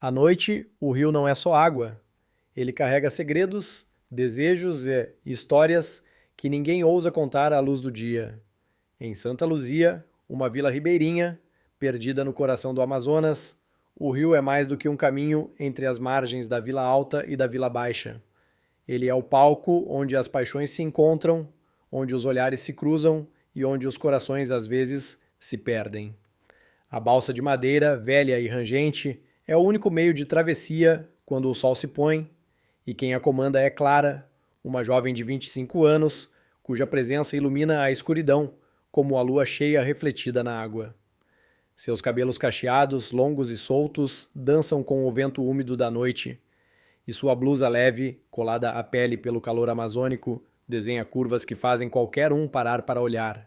À noite, o rio não é só água. Ele carrega segredos, desejos e histórias que ninguém ousa contar à luz do dia. Em Santa Luzia, uma vila ribeirinha, perdida no coração do Amazonas, o rio é mais do que um caminho entre as margens da Vila Alta e da Vila Baixa. Ele é o palco onde as paixões se encontram, onde os olhares se cruzam e onde os corações às vezes se perdem. A balsa de madeira, velha e rangente, é o único meio de travessia quando o sol se põe, e quem a comanda é Clara, uma jovem de 25 anos, cuja presença ilumina a escuridão, como a lua cheia refletida na água. Seus cabelos cacheados, longos e soltos, dançam com o vento úmido da noite, e sua blusa leve, colada à pele pelo calor amazônico, desenha curvas que fazem qualquer um parar para olhar.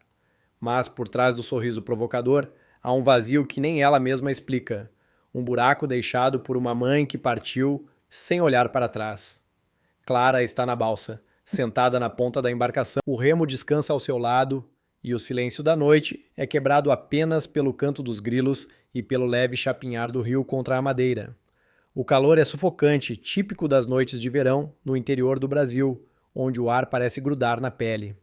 Mas, por trás do sorriso provocador, há um vazio que nem ela mesma explica. Um buraco deixado por uma mãe que partiu sem olhar para trás. Clara está na balsa, sentada na ponta da embarcação. O remo descansa ao seu lado e o silêncio da noite é quebrado apenas pelo canto dos grilos e pelo leve chapinhar do rio contra a madeira. O calor é sufocante, típico das noites de verão no interior do Brasil, onde o ar parece grudar na pele.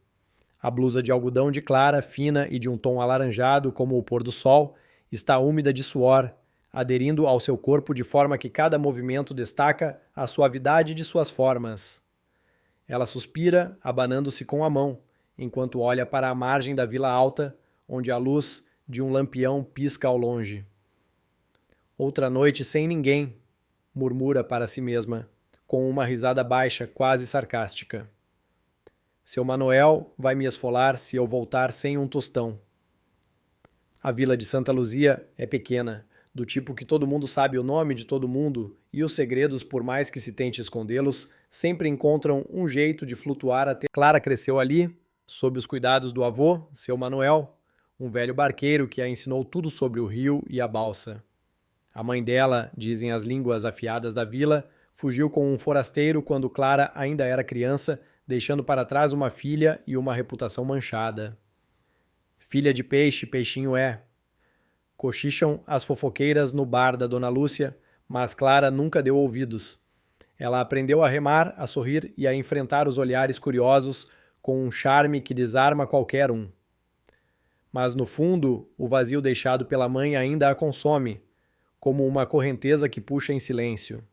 A blusa de algodão de Clara, fina e de um tom alaranjado como o pôr do sol, está úmida de suor, aderindo ao seu corpo de forma que cada movimento destaca a suavidade de suas formas. Ela suspira, abanando-se com a mão, enquanto olha para a margem da Vila Alta, onde a luz de um lampião pisca ao longe. Outra noite sem ninguém, murmura para si mesma, com uma risada baixa, quase sarcástica. Seu Manuel vai me esfolar se eu voltar sem um tostão. A vila de Santa Luzia é pequena, do tipo que todo mundo sabe o nome de todo mundo e os segredos, por mais que se tente escondê-los, sempre encontram um jeito de flutuar até. Clara cresceu ali, sob os cuidados do avô, seu Manuel, um velho barqueiro que a ensinou tudo sobre o rio e a balsa. A mãe dela, dizem as línguas afiadas da vila, fugiu com um forasteiro quando Clara ainda era criança, deixando para trás uma filha e uma reputação manchada. Filha de peixe, peixinho é. Cochicham as fofoqueiras no bar da Dona Lúcia, mas Clara nunca deu ouvidos. Ela aprendeu a remar, a sorrir e a enfrentar os olhares curiosos com um charme que desarma qualquer um. Mas no fundo, o vazio deixado pela mãe ainda a consome, como uma correnteza que puxa em silêncio.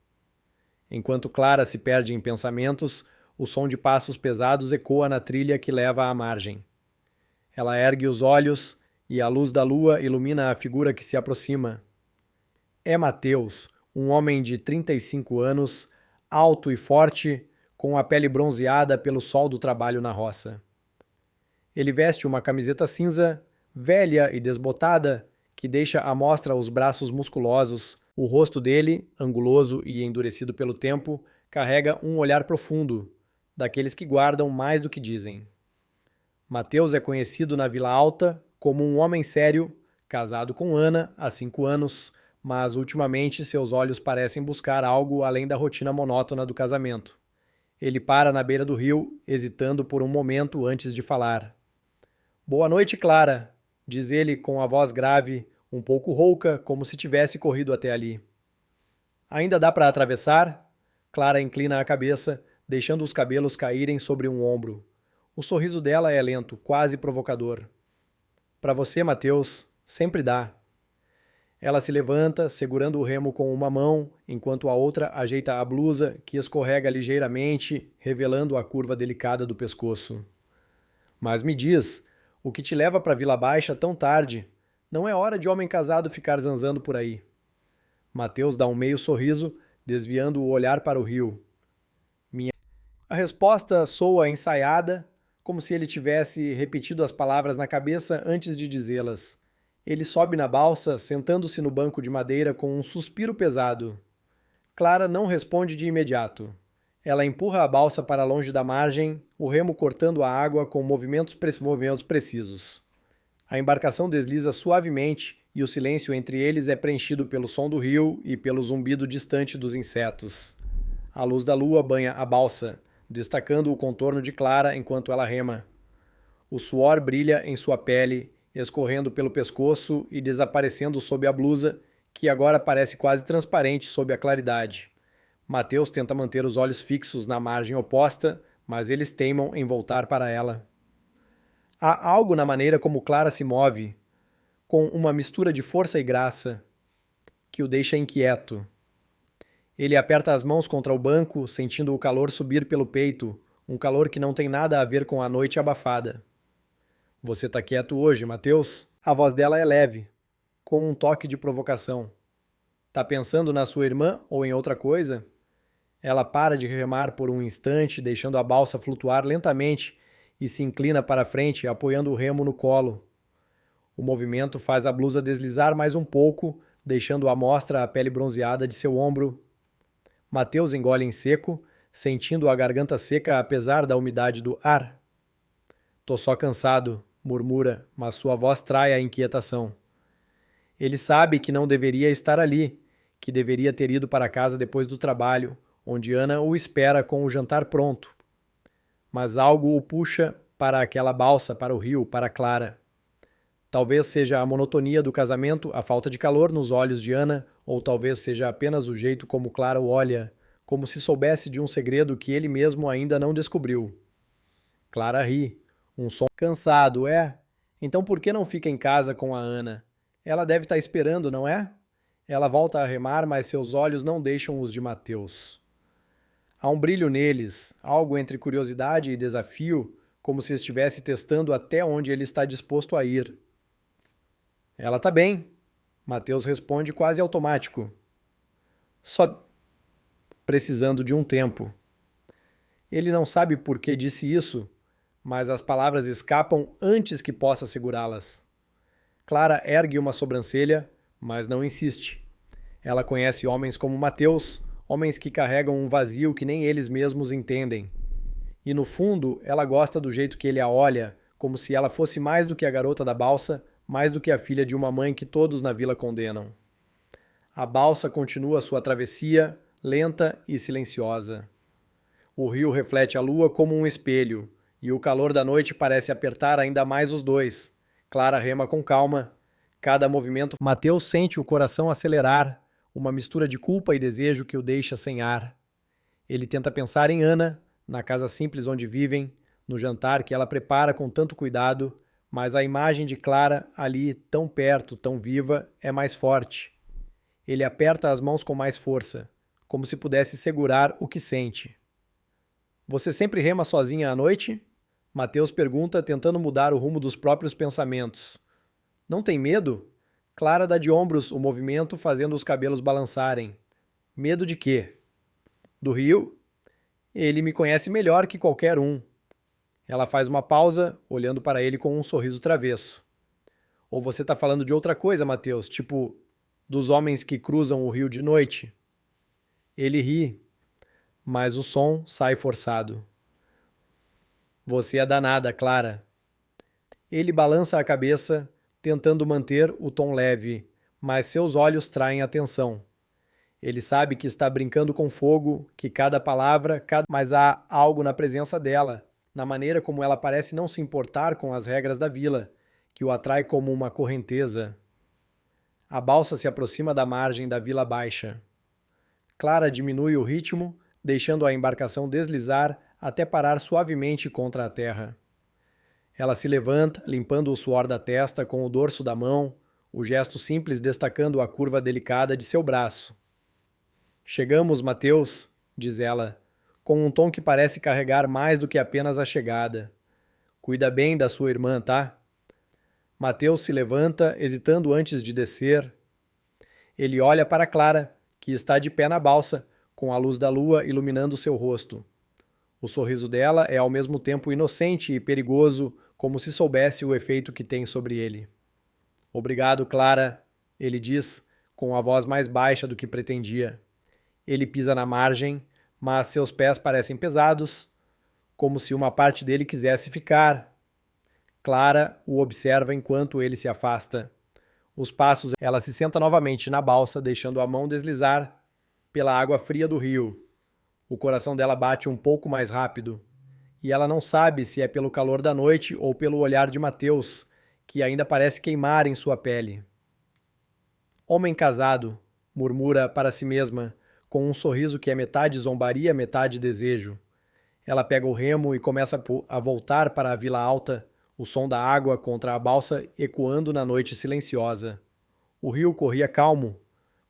Enquanto Clara se perde em pensamentos, o som de passos pesados ecoa na trilha que leva à margem. Ela ergue os olhos e a luz da lua ilumina a figura que se aproxima. É Mateus, um homem de 35 anos, alto e forte, com a pele bronzeada pelo sol do trabalho na roça. Ele veste uma camiseta cinza, velha e desbotada, que deixa à mostra os braços musculosos. O rosto dele, anguloso e endurecido pelo tempo, carrega um olhar profundo, daqueles que guardam mais do que dizem. Mateus é conhecido na Vila Alta como um homem sério, casado com Ana há 5 anos, mas ultimamente seus olhos parecem buscar algo além da rotina monótona do casamento. Ele para na beira do rio, hesitando por um momento antes de falar. Boa noite, Clara, diz ele com a voz grave, um pouco rouca, como se tivesse corrido até ali. Ainda dá para atravessar? Clara inclina a cabeça, deixando os cabelos caírem sobre um ombro. O sorriso dela é lento, quase provocador. Para você, Mateus, sempre dá. Ela se levanta, segurando o remo com uma mão, enquanto a outra ajeita a blusa, que escorrega ligeiramente, revelando a curva delicada do pescoço. Mas me diz, o que te leva para Vila Baixa tão tarde? Não é hora de homem casado ficar zanzando por aí. Mateus dá um meio sorriso, desviando o olhar para o rio. A resposta soa ensaiada, como se ele tivesse repetido as palavras na cabeça antes de dizê-las. Ele sobe na balsa, sentando-se no banco de madeira com um suspiro pesado. Clara não responde de imediato. Ela empurra a balsa para longe da margem, o remo cortando a água com movimentos precisos. A embarcação desliza suavemente e o silêncio entre eles é preenchido pelo som do rio e pelo zumbido distante dos insetos. A luz da lua banha a balsa, destacando o contorno de Clara enquanto ela rema. O suor brilha em sua pele, escorrendo pelo pescoço e desaparecendo sob a blusa, que agora parece quase transparente sob a claridade. Mateus tenta manter os olhos fixos na margem oposta, mas eles teimam em voltar para ela. Há algo na maneira como Clara se move, com uma mistura de força e graça, que o deixa inquieto. Ele aperta as mãos contra o banco, sentindo o calor subir pelo peito, um calor que não tem nada a ver com a noite abafada. Você tá quieto hoje, Mateus? A voz dela é leve, com um toque de provocação. Tá pensando na sua irmã ou em outra coisa? Ela para de remar por um instante, deixando a balsa flutuar lentamente e se inclina para frente, apoiando o remo no colo. O movimento faz a blusa deslizar mais um pouco, deixando à mostra a pele bronzeada de seu ombro. Mateus engole em seco, sentindo a garganta seca apesar da umidade do ar. Tô só cansado, murmura, mas sua voz trai a inquietação. Ele sabe que não deveria estar ali, que deveria ter ido para casa depois do trabalho, onde Ana o espera com o jantar pronto. Mas algo o puxa para aquela balsa, para o rio, para Clara. Talvez seja a monotonia do casamento, a falta de calor nos olhos de Ana, ou talvez seja apenas o jeito como Clara o olha, como se soubesse de um segredo que ele mesmo ainda não descobriu. Clara ri. Um som cansado, é? Então por que não fica em casa com a Ana? Ela deve estar esperando, não é? Ela volta a remar, mas seus olhos não deixam os de Mateus. Há um brilho neles, algo entre curiosidade e desafio, como se estivesse testando até onde ele está disposto a ir. Ela tá bem, Mateus responde quase automático. Só precisando de um tempo. Ele não sabe por que disse isso, mas as palavras escapam antes que possa segurá-las. Clara ergue uma sobrancelha, mas não insiste. Ela conhece homens como Mateus, homens que carregam um vazio que nem eles mesmos entendem. E no fundo, ela gosta do jeito que ele a olha, como se ela fosse mais do que a garota da balsa, mais do que a filha de uma mãe que todos na vila condenam. A balsa continua sua travessia, lenta e silenciosa. O rio reflete a lua como um espelho, e o calor da noite parece apertar ainda mais os dois. Clara rema com calma. Cada movimento, Mateus sente o coração acelerar, uma mistura de culpa e desejo que o deixa sem ar. Ele tenta pensar em Ana, na casa simples onde vivem, no jantar que ela prepara com tanto cuidado, mas a imagem de Clara, ali, tão perto, tão viva, é mais forte. Ele aperta as mãos com mais força, como se pudesse segurar o que sente. Você sempre rema sozinha à noite? Mateus pergunta, tentando mudar o rumo dos próprios pensamentos. Não tem medo? Clara dá de ombros o movimento, fazendo os cabelos balançarem. Medo de quê? Do rio? Ele me conhece melhor que qualquer um. Ela faz uma pausa, olhando para ele com um sorriso travesso. Ou você está falando de outra coisa, Mateus, tipo dos homens que cruzam o rio de noite? Ele ri, mas o som sai forçado. Você é danada, Clara. Ele balança a cabeça, tentando manter o tom leve, mas seus olhos traem atenção. Ele sabe que está brincando com fogo, que cada palavra, mas há algo na presença dela, na maneira como ela parece não se importar com as regras da vila, que o atrai como uma correnteza. A balsa se aproxima da margem da Vila Baixa. Clara diminui o ritmo, deixando a embarcação deslizar até parar suavemente contra a terra. Ela se levanta, limpando o suor da testa com o dorso da mão, o gesto simples destacando a curva delicada de seu braço. Chegamos, Mateus, diz ela, com um tom que parece carregar mais do que apenas a chegada. Cuida bem da sua irmã, tá? Mateus se levanta, hesitando antes de descer. Ele olha para Clara, que está de pé na balsa, com a luz da lua iluminando seu rosto. O sorriso dela é ao mesmo tempo inocente e perigoso, como se soubesse o efeito que tem sobre ele. Obrigado, Clara, ele diz, com a voz mais baixa do que pretendia. Ele pisa na margem, mas seus pés parecem pesados, como se uma parte dele quisesse ficar. Clara o observa enquanto ele se afasta. Os passos, ela se senta novamente na balsa, deixando a mão deslizar pela água fria do rio. O coração dela bate um pouco mais rápido. E ela não sabe se é pelo calor da noite ou pelo olhar de Mateus, que ainda parece queimar em sua pele. Homem casado, murmura para si mesma, com um sorriso que é metade zombaria, metade desejo. Ela pega o remo e começa a voltar para a Vila Alta, o som da água contra a balsa ecoando na noite silenciosa. O rio corria calmo,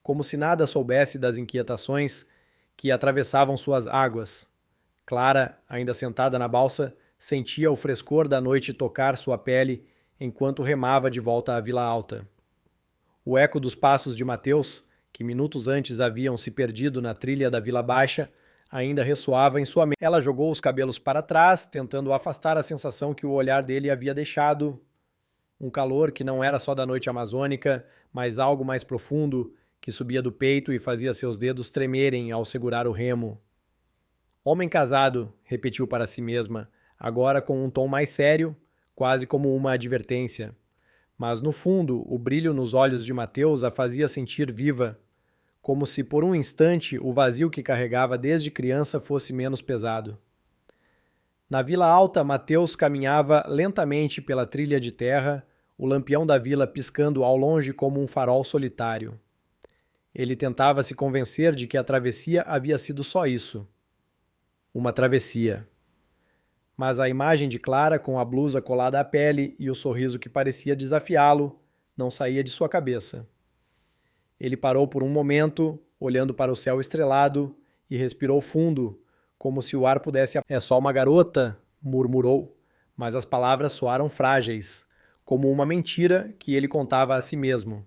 como se nada soubesse das inquietações que atravessavam suas águas. Clara, ainda sentada na balsa, sentia o frescor da noite tocar sua pele enquanto remava de volta à Vila Alta. O eco dos passos de Mateus, que minutos antes haviam se perdido na trilha da Vila Baixa, ainda ressoava em sua mente. Ela jogou os cabelos para trás, tentando afastar a sensação que o olhar dele havia deixado. Um calor que não era só da noite amazônica, mas algo mais profundo, que subia do peito e fazia seus dedos tremerem ao segurar o remo. Homem casado, repetiu para si mesma, agora com um tom mais sério, quase como uma advertência. Mas, no fundo, o brilho nos olhos de Mateus a fazia sentir viva, como se por um instante o vazio que carregava desde criança fosse menos pesado. Na Vila Alta, Mateus caminhava lentamente pela trilha de terra, o lampião da vila piscando ao longe como um farol solitário. Ele tentava se convencer de que a travessia havia sido só isso. Uma travessia. Mas a imagem de Clara com a blusa colada à pele e o sorriso que parecia desafiá-lo não saía de sua cabeça. Ele parou por um momento, olhando para o céu estrelado, e respirou fundo, como se o ar pudesse... É só uma garota, murmurou, mas as palavras soaram frágeis, como uma mentira que ele contava a si mesmo.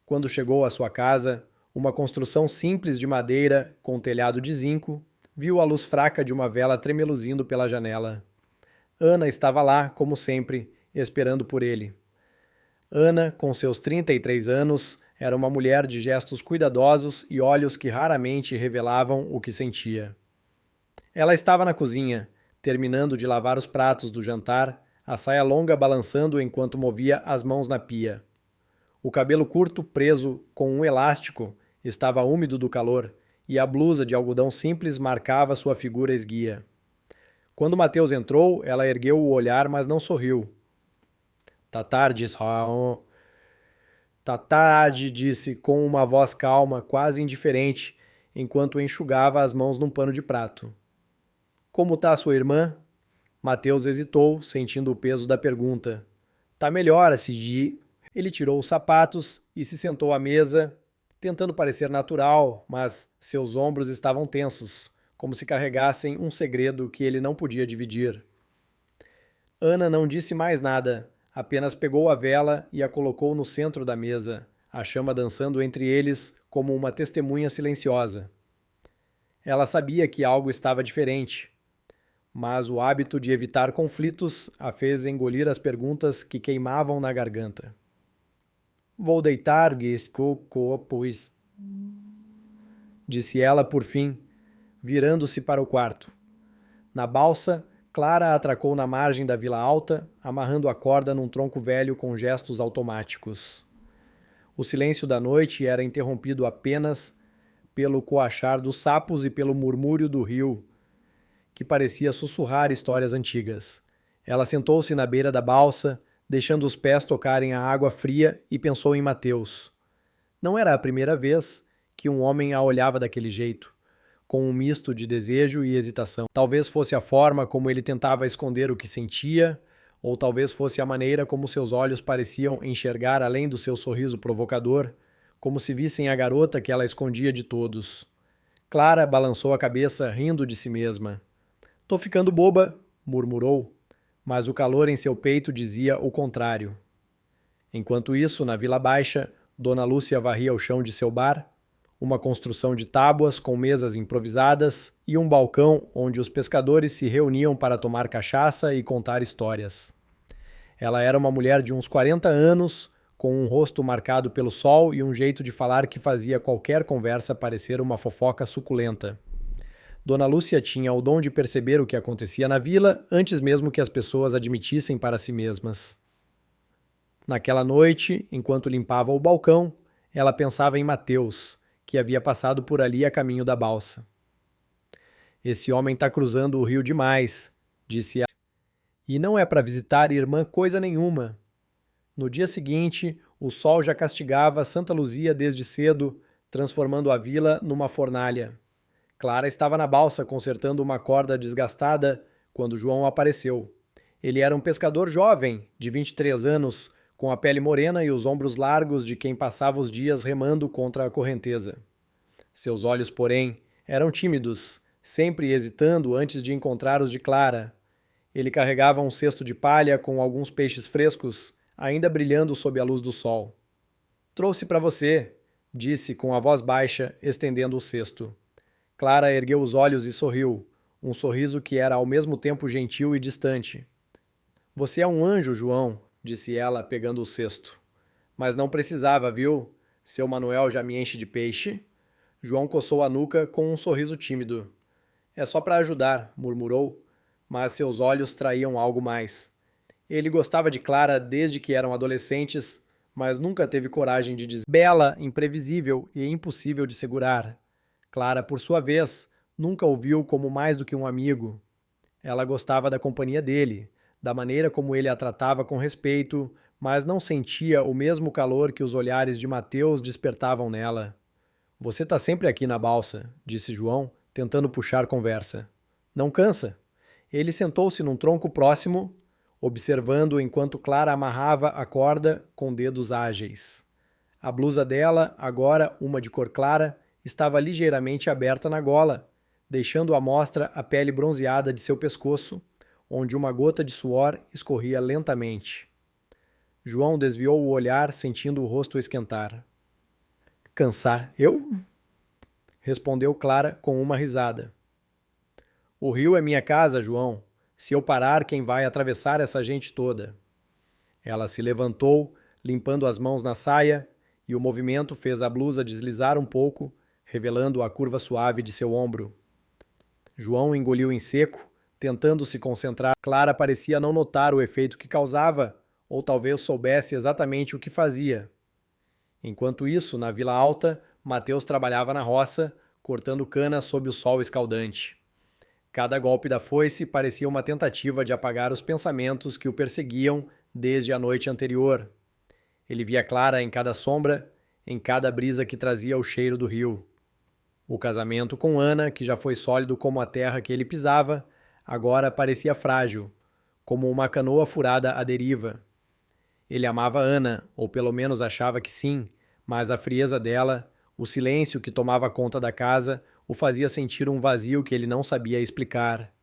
Quando chegou à sua casa, uma construção simples de madeira com telhado de zinco, viu a luz fraca de uma vela tremeluzindo pela janela. Ana estava lá, como sempre, esperando por ele. Ana, com seus 33 anos, era uma mulher de gestos cuidadosos e olhos que raramente revelavam o que sentia. Ela estava na cozinha, terminando de lavar os pratos do jantar, a saia longa balançando enquanto movia as mãos na pia. O cabelo curto, preso com um elástico, estava úmido do calor, e a blusa de algodão simples marcava sua figura esguia. Quando Mateus entrou, ela ergueu o olhar, mas não sorriu. Tá tarde, Raon. Tá tarde, disse com uma voz calma, quase indiferente, enquanto enxugava as mãos num pano de prato. Como tá sua irmã? Mateus hesitou, sentindo o peso da pergunta. Tá melhor, Assidi. Ele tirou os sapatos e se sentou à mesa, tentando parecer natural, mas seus ombros estavam tensos, como se carregassem um segredo que ele não podia dividir. Ana não disse mais nada, apenas pegou a vela e a colocou no centro da mesa, a chama dançando entre eles como uma testemunha silenciosa. Ela sabia que algo estava diferente, mas o hábito de evitar conflitos a fez engolir as perguntas que queimavam na garganta. Vou deitar, pois, disse ela por fim, virando-se para o quarto. Na balsa, Clara atracou na margem da Vila Alta, amarrando a corda num tronco velho com gestos automáticos. O silêncio da noite era interrompido apenas pelo coachar dos sapos e pelo murmúrio do rio, que parecia sussurrar histórias antigas. Ela sentou-se na beira da balsa, deixando os pés tocarem a água fria, e pensou em Mateus. Não era a primeira vez que um homem a olhava daquele jeito, com um misto de desejo e hesitação. Talvez fosse a forma como ele tentava esconder o que sentia, ou talvez fosse a maneira como seus olhos pareciam enxergar além do seu sorriso provocador, como se vissem a garota que ela escondia de todos. Clara balançou a cabeça, rindo de si mesma. Tô ficando boba, murmurou, mas o calor em seu peito dizia o contrário. Enquanto isso, na Vila Baixa, Dona Lúcia varria o chão de seu bar, uma construção de tábuas com mesas improvisadas e um balcão onde os pescadores se reuniam para tomar cachaça e contar histórias. Ela era uma mulher de uns 40 anos, com um rosto marcado pelo sol e um jeito de falar que fazia qualquer conversa parecer uma fofoca suculenta. Dona Lúcia tinha o dom de perceber o que acontecia na vila antes mesmo que as pessoas admitissem para si mesmas. Naquela noite, enquanto limpava o balcão, ela pensava em Mateus, que havia passado por ali a caminho da balsa. Esse homem está cruzando o rio demais, disse ela. E não é para visitar irmã coisa nenhuma. No dia seguinte, O sol já castigava Santa Luzia desde cedo, transformando a vila numa fornalha. Clara estava na balsa consertando uma corda desgastada quando João apareceu. Ele era um pescador jovem, de 23 anos, com a pele morena e os ombros largos de quem passava os dias remando contra a correnteza. Seus olhos, porém, eram tímidos, sempre hesitando antes de encontrar os de Clara. Ele carregava um cesto de palha com alguns peixes frescos, ainda brilhando sob a luz do sol. "Trouxe para você", disse com a voz baixa, estendendo o cesto. Clara ergueu os olhos e sorriu, um sorriso que era ao mesmo tempo gentil e distante. "Você é um anjo, João", disse ela, pegando o cesto. "Mas não precisava, viu? Seu Manuel já me enche de peixe." João coçou a nuca com um sorriso tímido. "É só para ajudar", murmurou, mas seus olhos traíam algo mais. Ele gostava de Clara desde que eram adolescentes, mas nunca teve coragem de dizer. Bela, imprevisível e impossível de segurar. Clara, por sua vez, nunca o viu como mais do que um amigo. Ela gostava da companhia dele, da maneira como ele a tratava com respeito, mas não sentia o mesmo calor que os olhares de Mateus despertavam nela. "Você tá sempre aqui na balsa", disse João, tentando puxar conversa. "Não cansa?" Ele sentou-se num tronco próximo, observando enquanto Clara amarrava a corda com dedos ágeis. A blusa dela, agora uma de cor clara, estava ligeiramente aberta na gola, deixando à mostra a pele bronzeada de seu pescoço, onde uma gota de suor escorria lentamente. João desviou o olhar, sentindo o rosto esquentar. "Cansar? Eu?" respondeu Clara com uma risada. "O rio é minha casa, João. Se eu parar, quem vai atravessar essa gente toda?" Ela se levantou, limpando as mãos na saia, e o movimento fez a blusa deslizar um pouco, revelando a curva suave de seu ombro. João engoliu em seco, tentando se concentrar. Clara parecia não notar o efeito que causava, ou talvez soubesse exatamente o que fazia. Enquanto isso, na Vila Alta, Mateus trabalhava na roça, cortando cana sob o sol escaldante. Cada golpe da foice parecia uma tentativa de apagar os pensamentos que o perseguiam desde a noite anterior. Ele via Clara em cada sombra, em cada brisa que trazia o cheiro do rio. O casamento com Ana, que já foi sólido como a terra que ele pisava, agora parecia frágil, como uma canoa furada à deriva. Ele amava Ana, ou pelo menos achava que sim, mas a frieza dela, o silêncio que tomava conta da casa, o fazia sentir um vazio que ele não sabia explicar.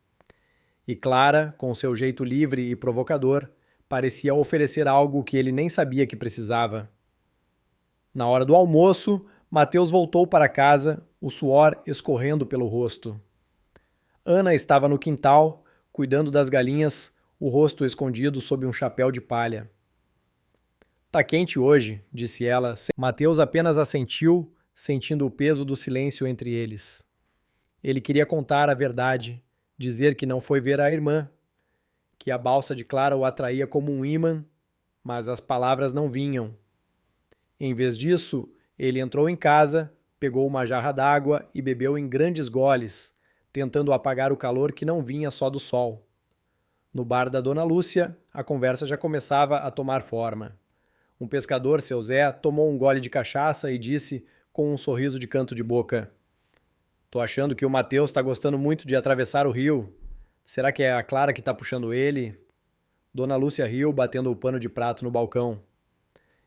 E Clara, com seu jeito livre e provocador, parecia oferecer algo que ele nem sabia que precisava. Na hora do almoço, Mateus voltou para casa, o suor escorrendo pelo rosto. Ana estava no quintal, cuidando das galinhas, o rosto escondido sob um chapéu de palha. "Tá quente hoje", disse ela. Mateus apenas assentiu, sentindo o peso do silêncio entre eles. Ele queria contar a verdade, dizer que não foi ver a irmã, que a balsa de Clara o atraía como um ímã, mas as palavras não vinham. Em vez disso, ele entrou em casa, pegou uma jarra d'água e bebeu em grandes goles, tentando apagar o calor que não vinha só do sol. No bar da Dona Lúcia, a conversa já começava a tomar forma. Um pescador, seu Zé, tomou um gole de cachaça e disse, com um sorriso de canto de boca: "Tô achando que o Mateus tá gostando muito de atravessar o rio. Será que é a Clara que tá puxando ele?" Dona Lúcia riu, batendo o pano de prato no balcão.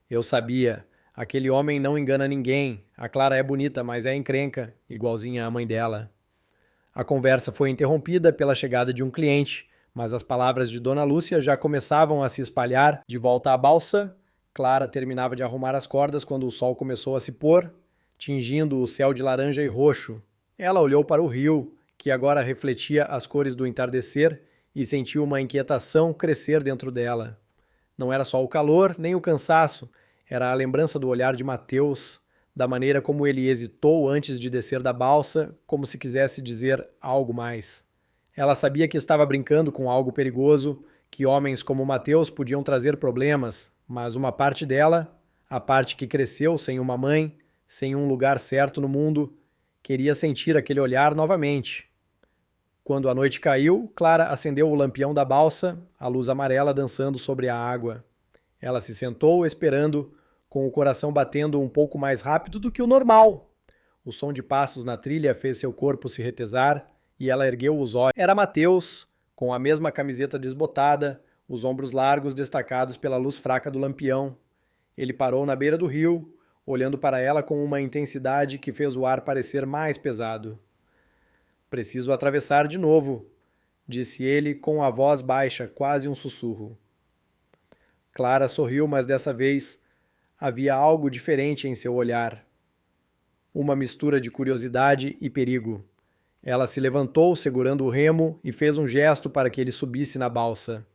"Eu sabia. Aquele homem não engana ninguém. A Clara é bonita, mas é encrenca, igualzinha à mãe dela." A conversa foi interrompida pela chegada de um cliente, mas as palavras de Dona Lúcia já começavam a se espalhar. De volta à balsa, Clara terminava de arrumar as cordas quando o sol começou a se pôr, tingindo o céu de laranja e roxo. Ela olhou para o rio, que agora refletia as cores do entardecer, e sentiu uma inquietação crescer dentro dela. Não era só o calor, nem o cansaço, era a lembrança do olhar de Mateus, da maneira como ele hesitou antes de descer da balsa, como se quisesse dizer algo mais. Ela sabia que estava brincando com algo perigoso, que homens como Mateus podiam trazer problemas, mas uma parte dela, a parte que cresceu sem uma mãe, sem um lugar certo no mundo, queria sentir aquele olhar novamente. Quando a noite caiu, Clara acendeu o lampião da balsa, a luz amarela dançando sobre a água. Ela se sentou, esperando, com o coração batendo um pouco mais rápido do que o normal. O som de passos na trilha fez seu corpo se retesar e ela ergueu os olhos. Era Mateus, com a mesma camiseta desbotada, os ombros largos destacados pela luz fraca do lampião. Ele parou na beira do rio, olhando para ela com uma intensidade que fez o ar parecer mais pesado. Preciso atravessar de novo, disse ele com a voz baixa, quase um sussurro. Clara sorriu, mas dessa vez havia algo diferente em seu olhar. Uma mistura de curiosidade e perigo. Ela se levantou, segurando o remo, e fez um gesto para que ele subisse na balsa.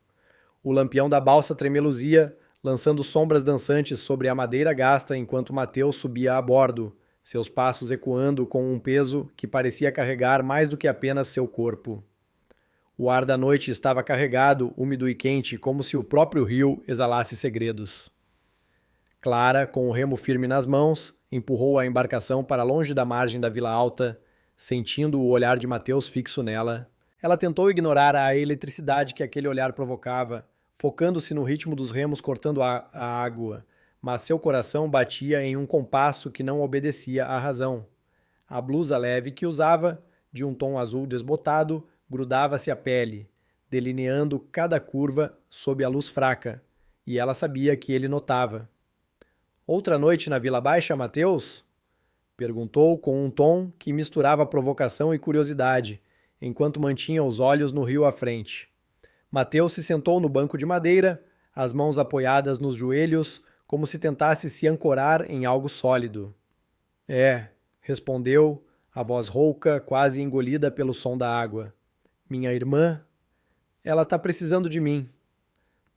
O lampião da balsa tremeluzia, lançando sombras dançantes sobre a madeira gasta enquanto Mateus subia a bordo, seus passos ecoando com um peso que parecia carregar mais do que apenas seu corpo. O ar da noite estava carregado, úmido e quente, como se o próprio rio exalasse segredos. Clara, com o remo firme nas mãos, empurrou a embarcação para longe da margem da Vila Alta, sentindo o olhar de Mateus fixo nela. Ela tentou ignorar a eletricidade que aquele olhar provocava, focando-se no ritmo dos remos cortando a água, mas seu coração batia em um compasso que não obedecia à razão. A blusa leve que usava, de um tom azul desbotado, grudava-se à pele, delineando cada curva sob a luz fraca, e ela sabia que ele notava. Outra noite na Vila Baixa, Mateus? Perguntou com um tom que misturava provocação e curiosidade, enquanto mantinha os olhos no rio à frente. Mateus se sentou no banco de madeira, as mãos apoiadas nos joelhos, como se tentasse se ancorar em algo sólido. É, respondeu, a voz rouca, quase engolida pelo som da água. Minha irmã? Ela está precisando de mim.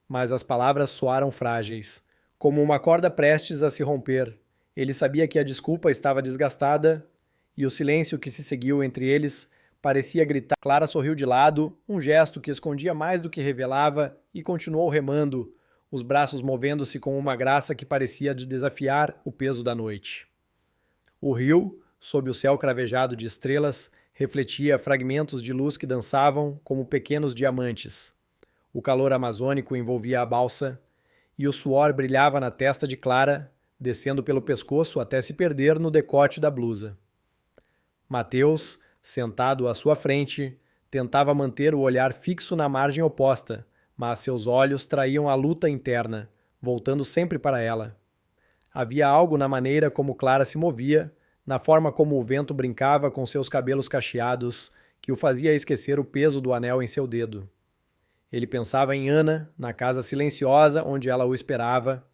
Mas as palavras soaram frágeis, como uma corda prestes a se romper. Ele sabia que a desculpa estava desgastada e o silêncio que se seguiu entre eles parecia gritar. Clara sorriu de lado, um gesto que escondia mais do que revelava, e continuou remando, os braços movendo-se com uma graça que parecia desafiar o peso da noite. O rio, sob o céu cravejado de estrelas, refletia fragmentos de luz que dançavam como pequenos diamantes. O calor amazônico envolvia a balsa, e o suor brilhava na testa de Clara, descendo pelo pescoço até se perder no decote da blusa. Mateus, sentado à sua frente, tentava manter o olhar fixo na margem oposta, mas seus olhos traíam a luta interna, voltando sempre para ela. Havia algo na maneira como Clara se movia, na forma como o vento brincava com seus cabelos cacheados, que o fazia esquecer o peso do anel em seu dedo. Ele pensava em Ana, na casa silenciosa onde ela o esperava,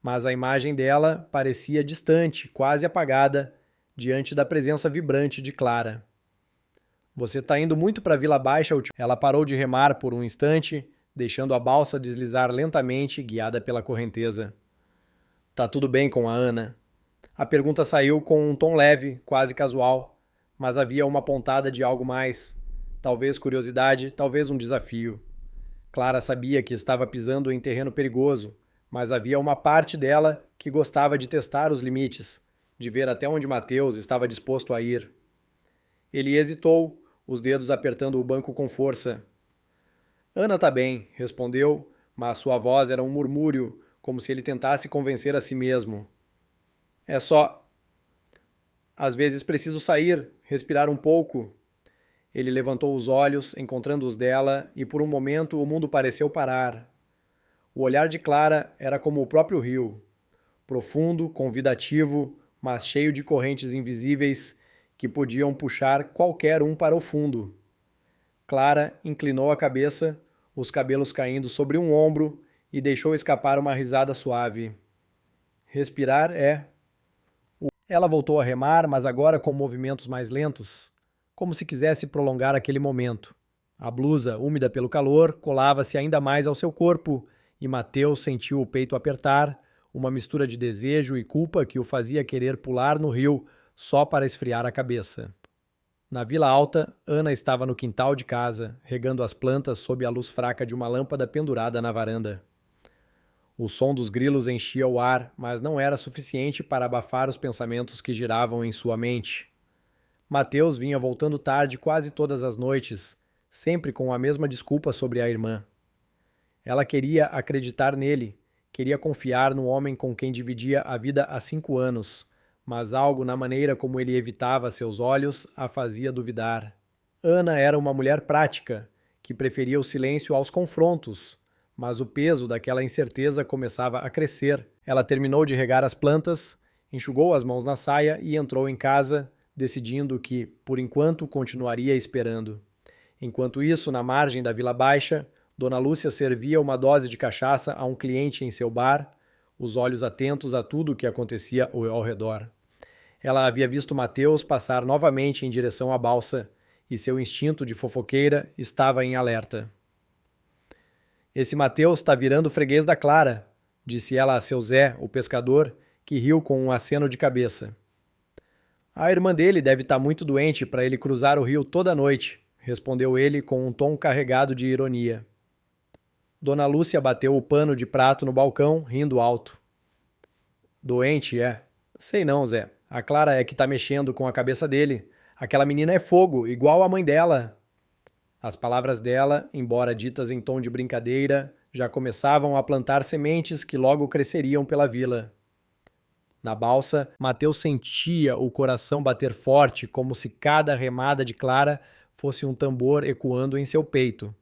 mas a imagem dela parecia distante, quase apagada, diante da presença vibrante de Clara. Você está indo muito para a Vila Baixa. Ela parou de remar por um instante, deixando a balsa deslizar lentamente, guiada pela correnteza. Tá tudo bem com a Ana? A pergunta saiu com um tom leve, quase casual, mas havia uma pontada de algo mais. Talvez curiosidade, talvez um desafio. Clara sabia que estava pisando em terreno perigoso, mas havia uma parte dela que gostava de testar os limites, de ver até onde Mateus estava disposto a ir. Ele hesitou, os dedos apertando o banco com força. Ana tá bem, respondeu, mas sua voz era um murmúrio, como se ele tentasse convencer a si mesmo. É só... Às vezes preciso sair, respirar um pouco. Ele levantou os olhos, encontrando os dela, e por um momento o mundo pareceu parar. O olhar de Clara era como o próprio rio, profundo, convidativo, mas cheio de correntes invisíveis que podiam puxar qualquer um para o fundo. Clara inclinou a cabeça, os cabelos caindo sobre um ombro, e deixou escapar uma risada suave. Respirar é... Ela voltou a remar, mas agora com movimentos mais lentos, como se quisesse prolongar aquele momento. A blusa, úmida pelo calor, colava-se ainda mais ao seu corpo, e Mateus sentiu o peito apertar, uma mistura de desejo e culpa que o fazia querer pular no rio só para esfriar a cabeça. Na Vila Alta, Ana estava no quintal de casa, regando as plantas sob a luz fraca de uma lâmpada pendurada na varanda. O som dos grilos enchia o ar, mas não era suficiente para abafar os pensamentos que giravam em sua mente. Mateus vinha voltando tarde quase todas as noites, sempre com a mesma desculpa sobre a irmã. Ela queria acreditar nele, Queria confiar no homem com quem dividia a vida há 5 anos, mas algo na maneira como ele evitava seus olhos a fazia duvidar. Ana era uma mulher prática, que preferia o silêncio aos confrontos, mas o peso daquela incerteza começava a crescer. Ela terminou de regar as plantas, enxugou as mãos na saia e entrou em casa, decidindo que, por enquanto, continuaria esperando. Enquanto isso, na margem da Vila Baixa, Dona Lúcia servia uma dose de cachaça a um cliente em seu bar, os olhos atentos a tudo o que acontecia ao redor. Ela havia visto Mateus passar novamente em direção à balsa, e seu instinto de fofoqueira estava em alerta. Esse Mateus está virando freguês da Clara, disse ela a seu Zé, o pescador, que riu com um aceno de cabeça. A irmã dele deve estar muito doente para ele cruzar o rio toda noite, respondeu ele com um tom carregado de ironia. Dona Lúcia bateu o pano de prato no balcão, rindo alto. Doente, é? Sei não, Zé. A Clara é que tá mexendo com a cabeça dele. Aquela menina é fogo, igual a mãe dela. As palavras dela, embora ditas em tom de brincadeira, já começavam a plantar sementes que logo cresceriam pela vila. Na balsa, Mateus sentia o coração bater forte, como se cada remada de Clara fosse um tambor ecoando em seu peito.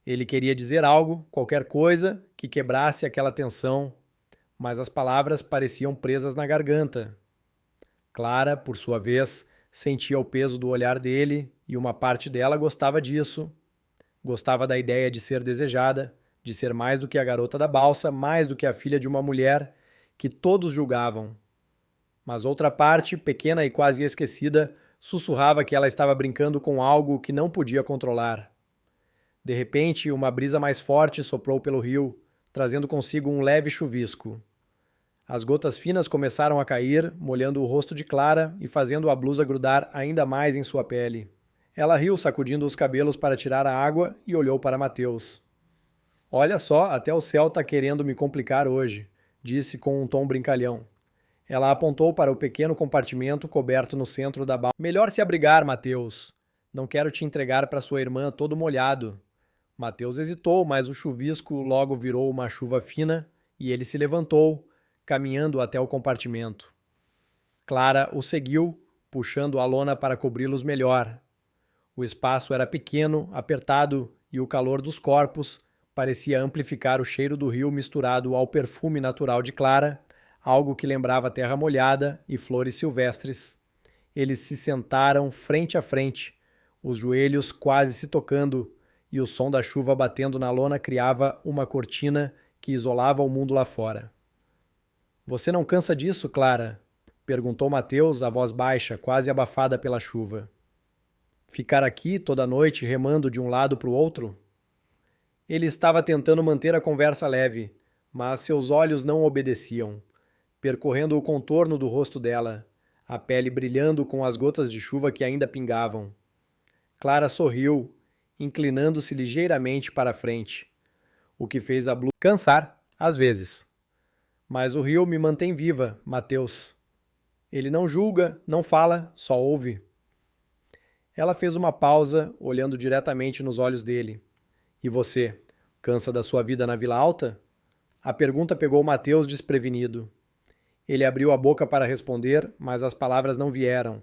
Ele queria dizer algo, qualquer coisa, que quebrasse aquela tensão, mas as palavras pareciam presas na garganta. Clara, por sua vez, sentia o peso do olhar dele e uma parte dela gostava disso. Gostava da ideia de ser desejada, de ser mais do que a garota da balsa, mais do que a filha de uma mulher que todos julgavam. Mas outra parte, pequena e quase esquecida, sussurrava que ela estava brincando com algo que não podia controlar. De repente, uma brisa mais forte soprou pelo rio, trazendo consigo um leve chuvisco. As gotas finas começaram a cair, molhando o rosto de Clara e fazendo a blusa grudar ainda mais em sua pele. Ela riu, sacudindo os cabelos para tirar a água, e olhou para Mateus. Olha só, até o céu está querendo me complicar hoje, disse com um tom brincalhão. Ela apontou para o pequeno compartimento coberto no centro da balsa. Melhor se abrigar, Mateus. Não quero te entregar para sua irmã todo molhado. Mateus hesitou, mas o chuvisco logo virou uma chuva fina e ele se levantou, caminhando até o compartimento. Clara o seguiu, puxando a lona para cobri-los melhor. O espaço era pequeno, apertado e o calor dos corpos parecia amplificar o cheiro do rio misturado ao perfume natural de Clara, algo que lembrava terra molhada e flores silvestres. Eles se sentaram frente a frente, os joelhos quase se tocando, e o som da chuva batendo na lona criava uma cortina que isolava o mundo lá fora. Você não cansa disso, Clara? Perguntou Mateus, a voz baixa, quase abafada pela chuva. Ficar aqui toda noite remando de um lado para o outro? Ele estava tentando manter a conversa leve, mas seus olhos não obedeciam, percorrendo o contorno do rosto dela, a pele brilhando com as gotas de chuva que ainda pingavam. Clara sorriu, inclinando-se ligeiramente para a frente, o que fez a blusa cansar, às vezes. Mas o rio me mantém viva, Mateus. Ele não julga, não fala, só ouve. Ela fez uma pausa, olhando diretamente nos olhos dele. E você, cansa da sua vida na Vila Alta? A pergunta pegou Mateus desprevenido. Ele abriu a boca para responder, mas as palavras não vieram.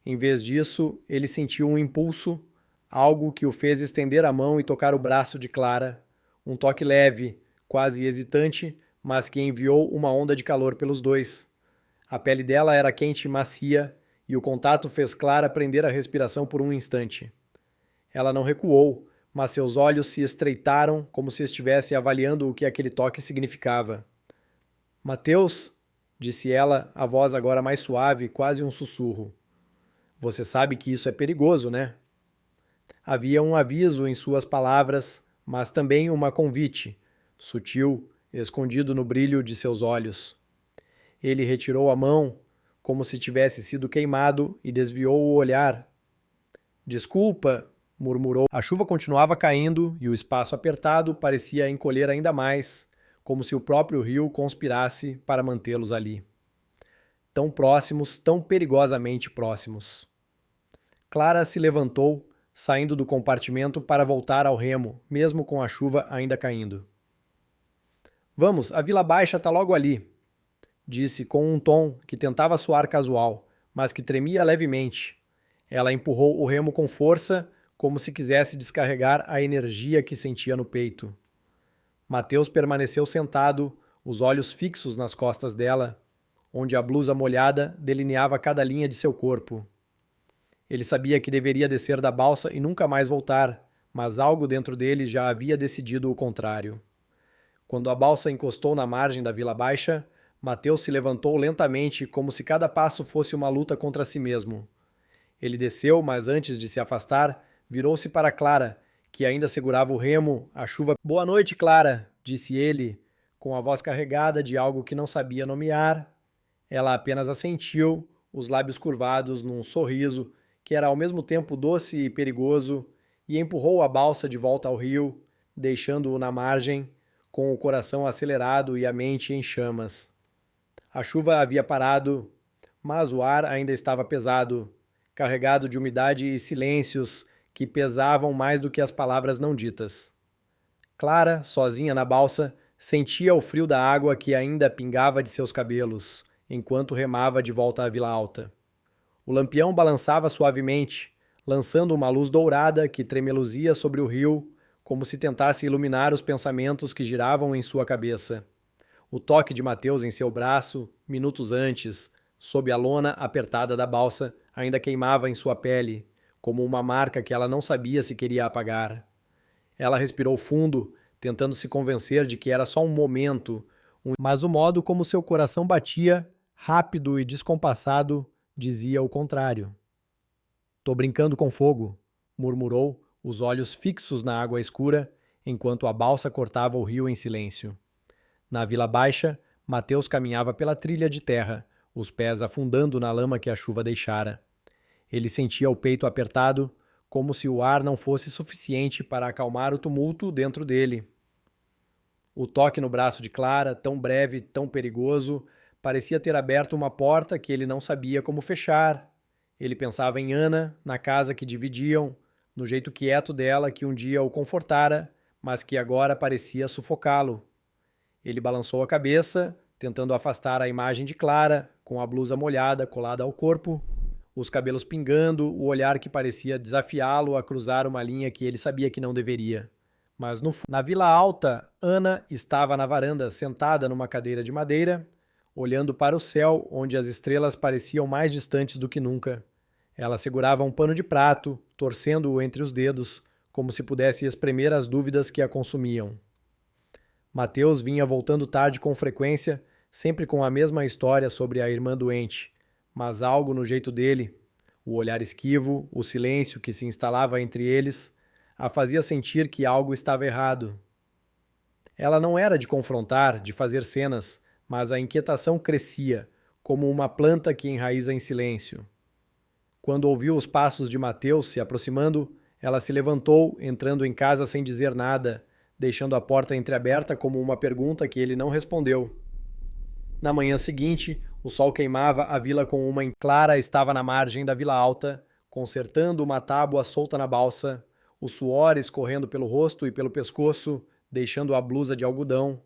Em vez disso, ele sentiu um impulso, algo que o fez estender a mão e tocar o braço de Clara, um toque leve, quase hesitante, mas que enviou uma onda de calor pelos dois. A pele dela era quente e macia, e o contato fez Clara prender a respiração por um instante. Ela não recuou, mas seus olhos se estreitaram como se estivesse avaliando o que aquele toque significava. Mateus, disse ela, a voz agora mais suave, quase um sussurro. Você sabe que isso é perigoso, né? Havia um aviso em suas palavras, mas também uma convite, sutil, escondido no brilho de seus olhos. Ele retirou a mão, como se tivesse sido queimado, e desviou o olhar. Desculpa, murmurou. A chuva continuava caindo e o espaço apertado parecia encolher ainda mais, como se o próprio rio conspirasse para mantê-los ali. Tão próximos, tão perigosamente próximos. Clara se levantou, saindo do compartimento para voltar ao remo, mesmo com a chuva ainda caindo. Vamos, a Vila Baixa está logo ali, disse com um tom que tentava soar casual, mas que tremia levemente. Ela empurrou o remo com força, como se quisesse descarregar a energia que sentia no peito. Mateus permaneceu sentado, os olhos fixos nas costas dela, onde a blusa molhada delineava cada linha de seu corpo. Ele sabia que deveria descer da balsa e nunca mais voltar, mas algo dentro dele já havia decidido o contrário. Quando a balsa encostou na margem da Vila Baixa, Mateus se levantou lentamente, como se cada passo fosse uma luta contra si mesmo. Ele desceu, mas antes de se afastar, virou-se para Clara, que ainda segurava o remo, a chuva. Boa noite, Clara, disse ele, com a voz carregada de algo que não sabia nomear. Ela apenas assentiu, os lábios curvados num sorriso que era ao mesmo tempo doce e perigoso, e empurrou a balsa de volta ao rio, deixando-o na margem, com o coração acelerado e a mente em chamas. A chuva havia parado, mas o ar ainda estava pesado, carregado de umidade e silêncios que pesavam mais do que as palavras não ditas. Clara, sozinha na balsa, sentia o frio da água que ainda pingava de seus cabelos, enquanto remava de volta à Vila Alta. O lampião balançava suavemente, lançando uma luz dourada que tremeluzia sobre o rio, como se tentasse iluminar os pensamentos que giravam em sua cabeça. O toque de Mateus em seu braço, minutos antes, sob a lona apertada da balsa, ainda queimava em sua pele, como uma marca que ela não sabia se queria apagar. Ela respirou fundo, tentando se convencer de que era só um momento, mas o modo como seu coração batia, rápido e descompassado, dizia o contrário. Tô brincando com fogo, murmurou, os olhos fixos na água escura, enquanto a balsa cortava o rio em silêncio. Na Vila Baixa, Mateus caminhava pela trilha de terra, os pés afundando na lama que a chuva deixara. Ele sentia o peito apertado, como se o ar não fosse suficiente para acalmar o tumulto dentro dele. O toque no braço de Clara, tão breve, tão perigoso, parecia ter aberto uma porta que ele não sabia como fechar. Ele pensava em Ana, na casa que dividiam, no jeito quieto dela que um dia o confortara, mas que agora parecia sufocá-lo. Ele balançou a cabeça, tentando afastar a imagem de Clara, com a blusa molhada colada ao corpo, os cabelos pingando, o olhar que parecia desafiá-lo a cruzar uma linha que ele sabia que não deveria. Mas na Vila Alta, Ana estava na varanda, sentada numa cadeira de madeira, olhando para o céu, onde as estrelas pareciam mais distantes do que nunca. Ela segurava um pano de prato, torcendo-o entre os dedos, como se pudesse espremer as dúvidas que a consumiam. Mateus vinha voltando tarde com frequência, sempre com a mesma história sobre a irmã doente, mas algo no jeito dele, o olhar esquivo, o silêncio que se instalava entre eles, a fazia sentir que algo estava errado. Ela não era de confrontar, de fazer cenas, mas a inquietação crescia, como uma planta que enraiza em silêncio. Quando ouviu os passos de Mateus se aproximando, ela se levantou, entrando em casa sem dizer nada, deixando a porta entreaberta como uma pergunta que ele não respondeu. Na manhã seguinte, o sol queimava a vila com uma Clara estava na margem da Vila Alta, consertando uma tábua solta na balsa, o suor escorrendo pelo rosto e pelo pescoço, deixando a blusa de algodão,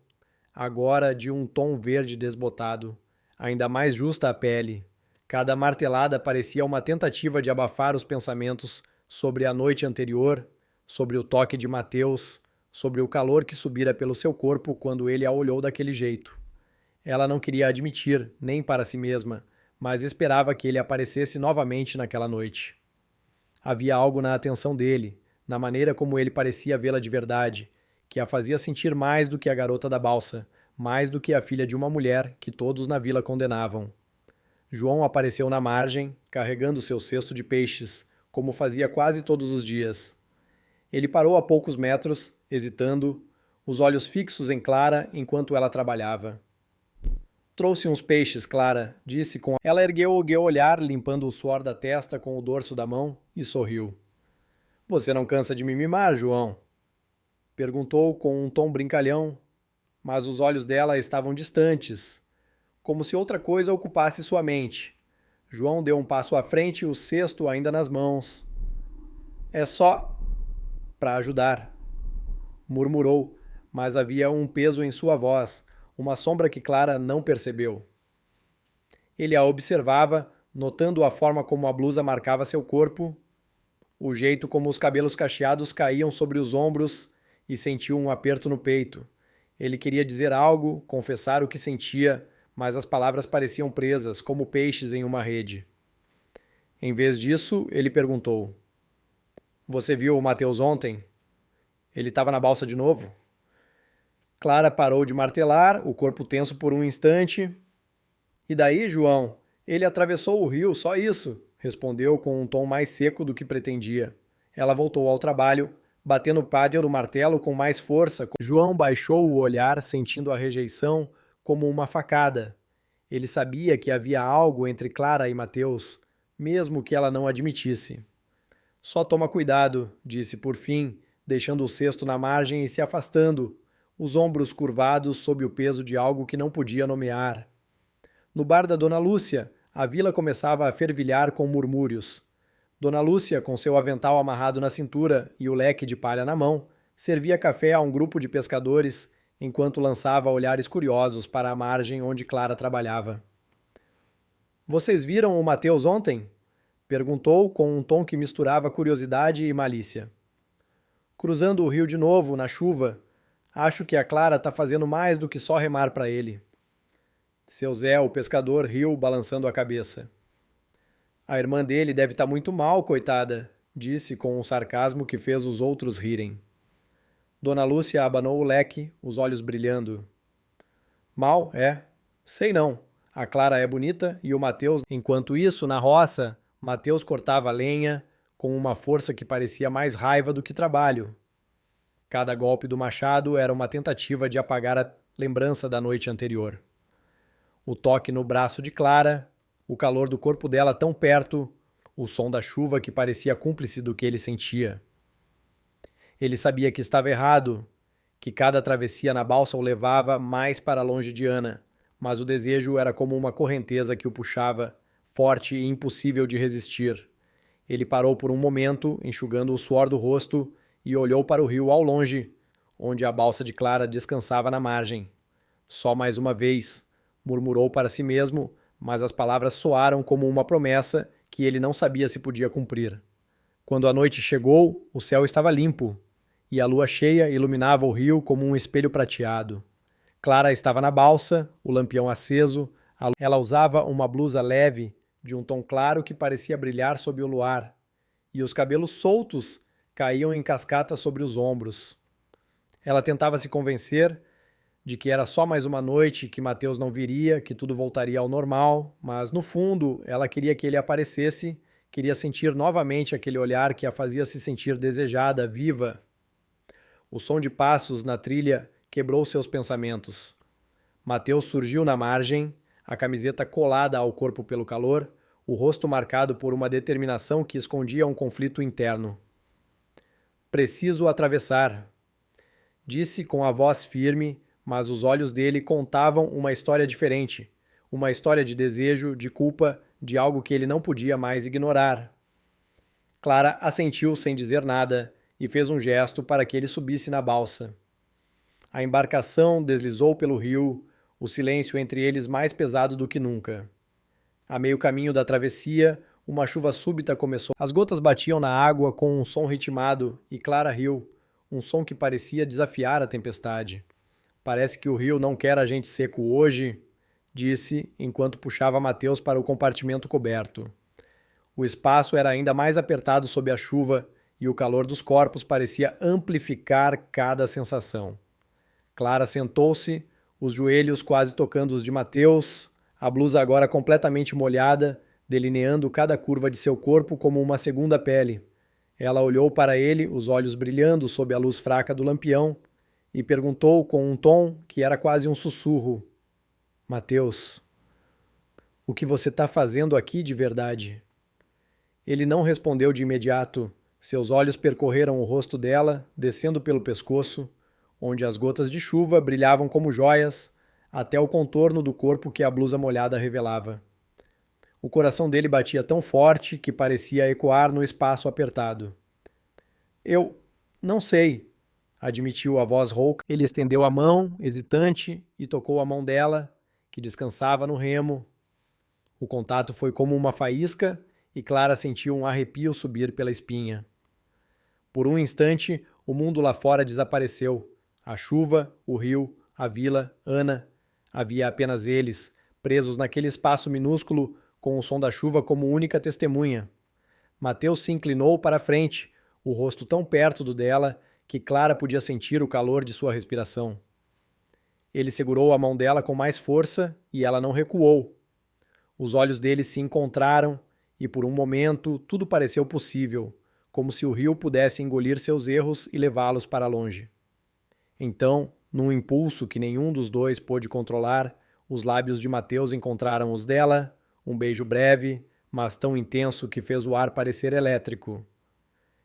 agora de um tom verde desbotado, ainda mais justa a pele. Cada martelada parecia uma tentativa de abafar os pensamentos sobre a noite anterior, sobre o toque de Mateus, sobre o calor que subira pelo seu corpo quando ele a olhou daquele jeito. Ela não queria admitir, nem para si mesma, mas esperava que ele aparecesse novamente naquela noite. Havia algo na atenção dele, na maneira como ele parecia vê-la de verdade, que a fazia sentir mais do que a garota da balsa, mais do que a filha de uma mulher que todos na vila condenavam. João apareceu na margem, carregando seu cesto de peixes, como fazia quase todos os dias. Ele parou a poucos metros, hesitando, os olhos fixos em Clara enquanto ela trabalhava. Trouxe uns peixes, Clara, disse com... Ela ergueu o olhar, limpando o suor da testa com o dorso da mão, e sorriu. Você não cansa de me mimar, João? Perguntou com um tom brincalhão, mas os olhos dela estavam distantes, como se outra coisa ocupasse sua mente. João deu um passo à frente, o cesto ainda nas mãos. É só para ajudar, murmurou, mas havia um peso em sua voz, uma sombra que Clara não percebeu. Ele a observava, notando a forma como a blusa marcava seu corpo, o jeito como os cabelos cacheados caíam sobre os ombros e sentiu um aperto no peito. Ele queria dizer algo, confessar o que sentia, mas as palavras pareciam presas, como peixes em uma rede. Em vez disso, ele perguntou: Você viu o Mateus ontem? Ele estava na balsa de novo? Clara parou de martelar, o corpo tenso por um instante. E daí, João? Ele atravessou o rio, só isso, respondeu com um tom mais seco do que pretendia. Ela voltou ao trabalho, batendo o pádel do martelo com mais força. João baixou o olhar, sentindo a rejeição como uma facada. Ele sabia que havia algo entre Clara e Mateus, mesmo que ela não admitisse. Só toma cuidado, disse por fim, deixando o cesto na margem e se afastando, os ombros curvados sob o peso de algo que não podia nomear. No bar da Dona Lúcia, a vila começava a fervilhar com murmúrios. Dona Lúcia, com seu avental amarrado na cintura e o leque de palha na mão, servia café a um grupo de pescadores, enquanto lançava olhares curiosos para a margem onde Clara trabalhava. Vocês viram o Mateus ontem? Perguntou com um tom que misturava curiosidade e malícia. Cruzando o rio de novo, na chuva, acho que a Clara está fazendo mais do que só remar para ele. Seu Zé, o pescador, riu, balançando a cabeça. A irmã dele deve estar muito mal, coitada, disse com um sarcasmo que fez os outros rirem. Dona Lúcia abanou o leque, os olhos brilhando. Mal, é? Sei não. A Clara é bonita e o Mateus... Enquanto isso, na roça, Mateus cortava lenha com uma força que parecia mais raiva do que trabalho. Cada golpe do machado era uma tentativa de apagar a lembrança da noite anterior. O toque no braço de Clara, o calor do corpo dela tão perto, o som da chuva que parecia cúmplice do que ele sentia. Ele sabia que estava errado, que cada travessia na balsa o levava mais para longe de Ana, mas o desejo era como uma correnteza que o puxava, forte e impossível de resistir. Ele parou por um momento, enxugando o suor do rosto, e olhou para o rio ao longe, onde a balsa de Clara descansava na margem. Só mais uma vez, murmurou para si mesmo, mas as palavras soaram como uma promessa que ele não sabia se podia cumprir. Quando a noite chegou, o céu estava limpo, e a lua cheia iluminava o rio como um espelho prateado. Clara estava na balsa, o lampião aceso. Ela usava uma blusa leve, de um tom claro que parecia brilhar sob o luar, e os cabelos soltos caíam em cascata sobre os ombros. Ela tentava se convencer de que era só mais uma noite, que Mateus não viria, que tudo voltaria ao normal, mas no fundo ela queria que ele aparecesse, queria sentir novamente aquele olhar que a fazia se sentir desejada, viva. O som de passos na trilha quebrou seus pensamentos. Mateus surgiu na margem, a camiseta colada ao corpo pelo calor, o rosto marcado por uma determinação que escondia um conflito interno. Preciso atravessar, disse com a voz firme, mas os olhos dele contavam uma história diferente, uma história de desejo, de culpa, de algo que ele não podia mais ignorar. Clara assentiu sem dizer nada e fez um gesto para que ele subisse na balsa. A embarcação deslizou pelo rio, o silêncio entre eles mais pesado do que nunca. A meio caminho da travessia, uma chuva súbita começou. As gotas batiam na água com um som ritmado e Clara riu, um som que parecia desafiar a tempestade. Parece que o rio não quer a gente seco hoje, disse, enquanto puxava Mateus para o compartimento coberto. O espaço era ainda mais apertado sob a chuva e o calor dos corpos parecia amplificar cada sensação. Clara sentou-se, os joelhos quase tocando os de Mateus, a blusa agora completamente molhada, delineando cada curva de seu corpo como uma segunda pele. Ela olhou para ele, os olhos brilhando sob a luz fraca do lampião, e perguntou com um tom que era quase um sussurro: Mateus, o que você está fazendo aqui de verdade? Ele não respondeu de imediato. Seus olhos percorreram o rosto dela, descendo pelo pescoço, onde as gotas de chuva brilhavam como joias, até o contorno do corpo que a blusa molhada revelava. O coração dele batia tão forte que parecia ecoar no espaço apertado. Eu não sei. admitiu a voz rouca. Ele estendeu a mão, hesitante, e tocou a mão dela, que descansava no remo. O contato foi como uma faísca e Clara sentiu um arrepio subir pela espinha. Por um instante, o mundo lá fora desapareceu. A chuva, o rio, a vila, Ana. Havia apenas eles, presos naquele espaço minúsculo, com o som da chuva como única testemunha. Mateus se inclinou para a frente, o rosto tão perto do dela que Clara podia sentir o calor de sua respiração. Ele segurou a mão dela com mais força e ela não recuou. Os olhos deles se encontraram e, por um momento, tudo pareceu possível, como se o rio pudesse engolir seus erros e levá-los para longe. Então, num impulso que nenhum dos dois pôde controlar, os lábios de Mateus encontraram os dela, um beijo breve, mas tão intenso que fez o ar parecer elétrico.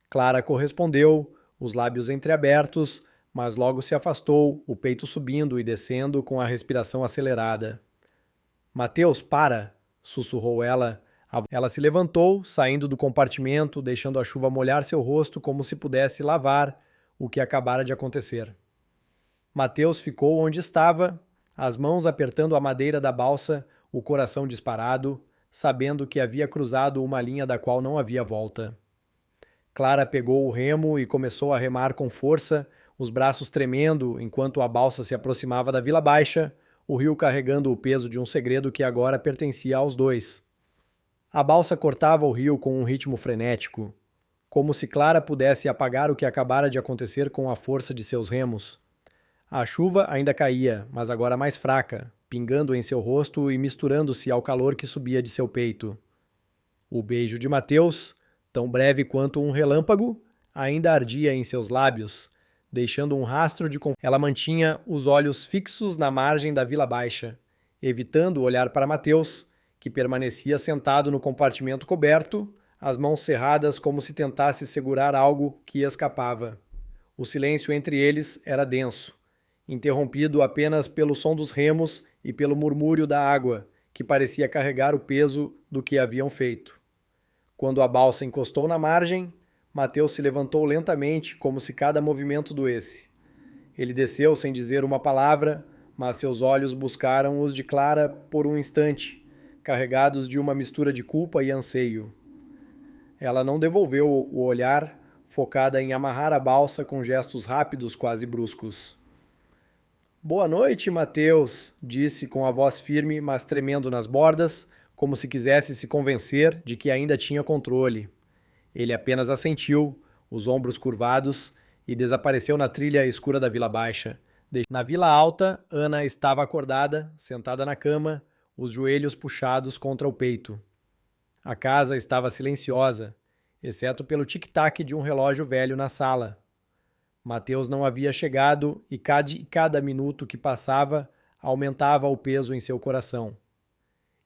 Clara correspondeu, os lábios entreabertos, mas logo se afastou, o peito subindo e descendo com a respiração acelerada. Mateus, para! Sussurrou ela. Ela se levantou, saindo do compartimento, deixando a chuva molhar seu rosto como se pudesse lavar o que acabara de acontecer. Mateus ficou onde estava, as mãos apertando a madeira da balsa, o coração disparado, sabendo que havia cruzado uma linha da qual não havia volta. Clara pegou o remo e começou a remar com força, os braços tremendo enquanto a balsa se aproximava da Vila Baixa, o rio carregando o peso de um segredo que agora pertencia aos dois. A balsa cortava o rio com um ritmo frenético, como se Clara pudesse apagar o que acabara de acontecer com a força de seus remos. A chuva ainda caía, mas agora mais fraca, pingando em seu rosto e misturando-se ao calor que subia de seu peito. O beijo de Mateus, tão breve quanto um relâmpago, ainda ardia em seus lábios, deixando um rastro de confusão. Ela mantinha os olhos fixos na margem da Vila Baixa, evitando olhar para Mateus, que permanecia sentado no compartimento coberto, as mãos cerradas como se tentasse segurar algo que escapava. O silêncio entre eles era denso, interrompido apenas pelo som dos remos e pelo murmúrio da água, que parecia carregar o peso do que haviam feito. Quando a balsa encostou na margem, Mateus se levantou lentamente, como se cada movimento doesse. Ele desceu sem dizer uma palavra, mas seus olhos buscaram os de Clara por um instante, carregados de uma mistura de culpa e anseio. Ela não devolveu o olhar, focada em amarrar a balsa com gestos rápidos, quase bruscos. Boa noite, Mateus, disse com a voz firme, mas tremendo nas bordas, como se quisesse se convencer de que ainda tinha controle. Ele apenas assentiu, os ombros curvados, e desapareceu na trilha escura da Vila Baixa. Na Vila Alta, Ana estava acordada, sentada na cama, os joelhos puxados contra o peito. A casa estava silenciosa, exceto pelo tic-tac de um relógio velho na sala. Mateus não havia chegado e cada minuto que passava aumentava o peso em seu coração.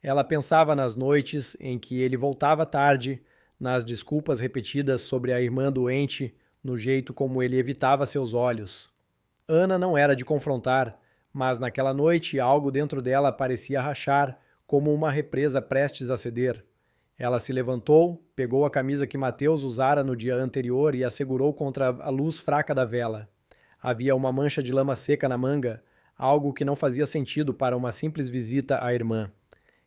Ela pensava nas noites em que ele voltava tarde, nas desculpas repetidas sobre a irmã doente, no jeito como ele evitava seus olhos. Ana não era de confrontar, mas naquela noite algo dentro dela parecia rachar, como uma represa prestes a ceder. Ela se levantou, pegou a camisa que Mateus usara no dia anterior e a segurou contra a luz fraca da vela. Havia uma mancha de lama seca na manga, algo que não fazia sentido para uma simples visita à irmã.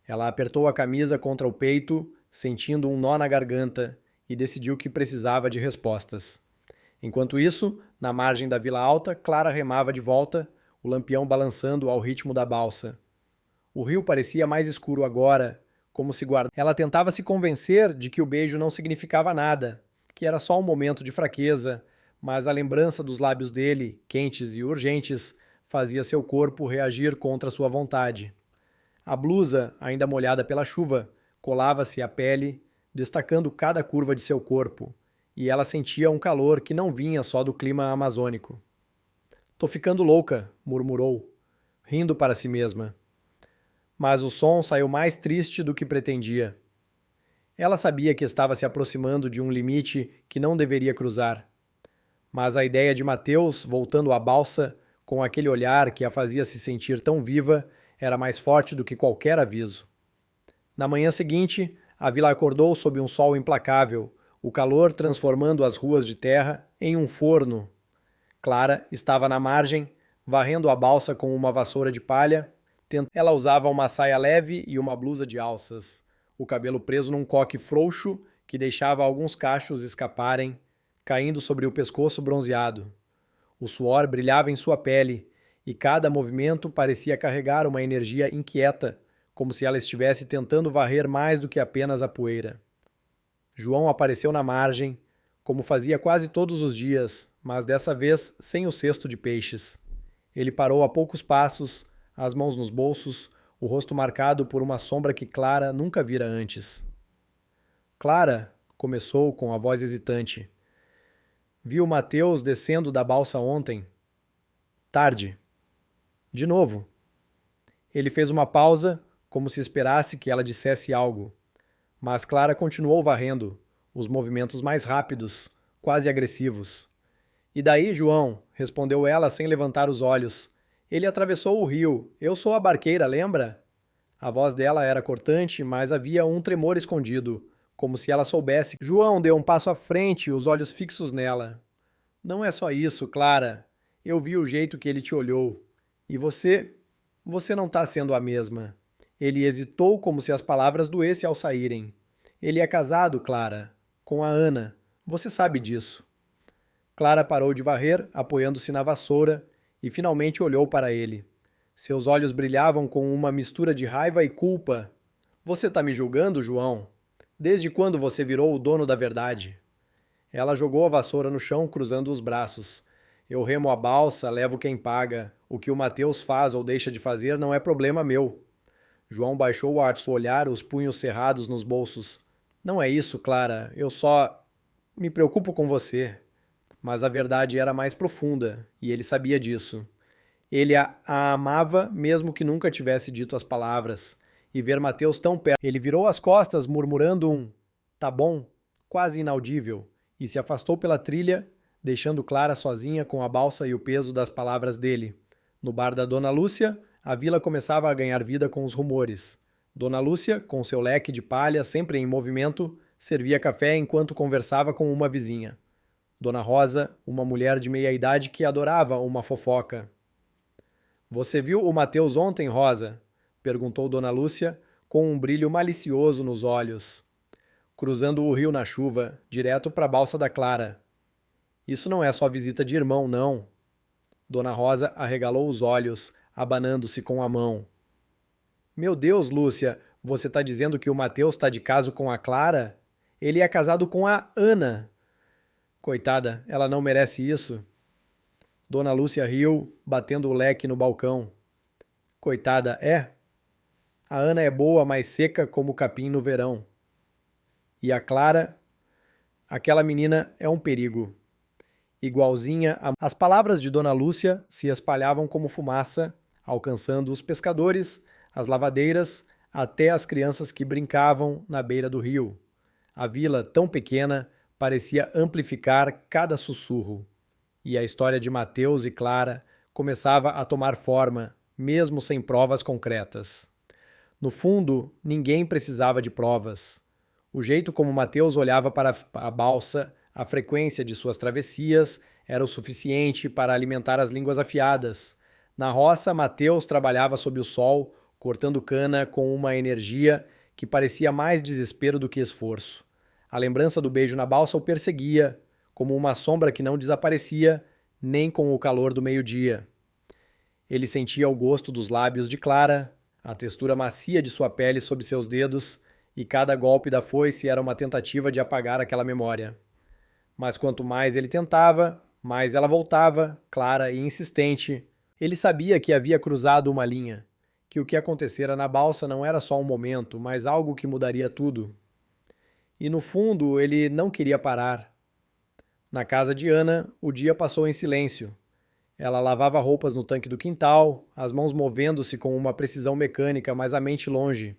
Ela apertou a camisa contra o peito, sentindo um nó na garganta, e decidiu que precisava de respostas. Enquanto isso, na margem da Vila Alta, Clara remava de volta, o lampião balançando ao ritmo da balsa. O rio parecia mais escuro agora, como se guardasse. Ela tentava se convencer de que o beijo não significava nada, que era só um momento de fraqueza, mas a lembrança dos lábios dele, quentes e urgentes, fazia seu corpo reagir contra sua vontade. A blusa, ainda molhada pela chuva, colava-se à pele, destacando cada curva de seu corpo, e ela sentia um calor que não vinha só do clima amazônico. "Tô ficando louca", murmurou, rindo para si mesma. Mas o som saiu mais triste do que pretendia. Ela sabia que estava se aproximando de um limite que não deveria cruzar. Mas a ideia de Mateus voltando à balsa, com aquele olhar que a fazia se sentir tão viva, era mais forte do que qualquer aviso. Na manhã seguinte, a vila acordou sob um sol implacável, o calor transformando as ruas de terra em um forno. Clara estava na margem, varrendo a balsa com uma vassoura de palha. Ela usava uma saia leve e uma blusa de alças, o cabelo preso num coque frouxo que deixava alguns cachos escaparem, caindo sobre o pescoço bronzeado. O suor brilhava em sua pele e cada movimento parecia carregar uma energia inquieta, como se ela estivesse tentando varrer mais do que apenas a poeira. João apareceu na margem, como fazia quase todos os dias, mas dessa vez sem o cesto de peixes. Ele parou a poucos passos, as mãos nos bolsos, o rosto marcado por uma sombra que Clara nunca vira antes. Clara, começou com a voz hesitante. Viu Mateus descendo da balsa ontem. Tarde. De novo. Ele fez uma pausa, como se esperasse que ela dissesse algo. Mas Clara continuou varrendo, os movimentos mais rápidos, quase agressivos. E daí, João? Respondeu ela sem levantar os olhos. Ele atravessou o rio. Eu sou a barqueira, lembra? A voz dela era cortante, mas havia um tremor escondido, como se ela soubesse. João deu um passo à frente, os olhos fixos nela. Não é só isso, Clara. Eu vi o jeito que ele te olhou. E você? Você não está sendo a mesma. Ele hesitou como se as palavras doessem ao saírem. Ele é casado, Clara, com a Ana. Você sabe disso. Clara parou de varrer, apoiando-se na vassoura, e finalmente olhou para ele. Seus olhos brilhavam com uma mistura de raiva e culpa. Você está me julgando, João? Desde quando você virou o dono da verdade? Ela jogou a vassoura no chão, cruzando os braços. Eu remo a balsa, levo quem paga. O que o Mateus faz ou deixa de fazer não é problema meu. João baixou o olhar, os punhos cerrados nos bolsos. Não é isso, Clara. Eu só me preocupo com você. Mas a verdade era mais profunda, e ele sabia disso. Ele a amava, mesmo que nunca tivesse dito as palavras. E ver Mateus tão perto. Ele virou as costas, murmurando um tá bom, quase inaudível, e se afastou pela trilha, deixando Clara sozinha com a balsa e o peso das palavras dele. No bar da Dona Lúcia, a vila começava a ganhar vida com os rumores. Dona Lúcia, com seu leque de palha sempre em movimento, servia café enquanto conversava com uma vizinha. Dona Rosa, uma mulher de meia-idade que adorava uma fofoca. Você viu o Mateus ontem, Rosa? Perguntou Dona Lúcia, com um brilho malicioso nos olhos. Cruzando o rio na chuva, direto para a balsa da Clara. Isso não é só visita de irmão, não. Dona Rosa arregalou os olhos, abanando-se com a mão. Meu Deus, Lúcia, você está dizendo que o Mateus está de caso com a Clara? Ele é casado com a Ana. Coitada, ela não merece isso. Dona Lúcia riu, batendo o leque no balcão. Coitada, é? A Ana é boa, mas seca como o capim no verão. E a Clara? Aquela menina é um perigo. Igualzinha a... As palavras de Dona Lúcia se espalhavam como fumaça, alcançando os pescadores, as lavadeiras, até as crianças que brincavam na beira do rio. A vila, tão pequena, parecia amplificar cada sussurro. E a história de Mateus e Clara começava a tomar forma, mesmo sem provas concretas. No fundo, ninguém precisava de provas. O jeito como Mateus olhava para a balsa, a frequência de suas travessias, era o suficiente para alimentar as línguas afiadas. Na roça, Mateus trabalhava sob o sol, cortando cana com uma energia que parecia mais desespero do que esforço. A lembrança do beijo na balsa o perseguia, como uma sombra que não desaparecia, nem com o calor do meio-dia. Ele sentia o gosto dos lábios de Clara, a textura macia de sua pele sob seus dedos, e cada golpe da foice era uma tentativa de apagar aquela memória. Mas quanto mais ele tentava, mais ela voltava, clara e insistente. Ele sabia que havia cruzado uma linha, que o que acontecera na balsa não era só um momento, mas algo que mudaria tudo. E no fundo, ele não queria parar. Na casa de Ana, o dia passou em silêncio. Ela lavava roupas no tanque do quintal, as mãos movendo-se com uma precisão mecânica, mas a mente longe.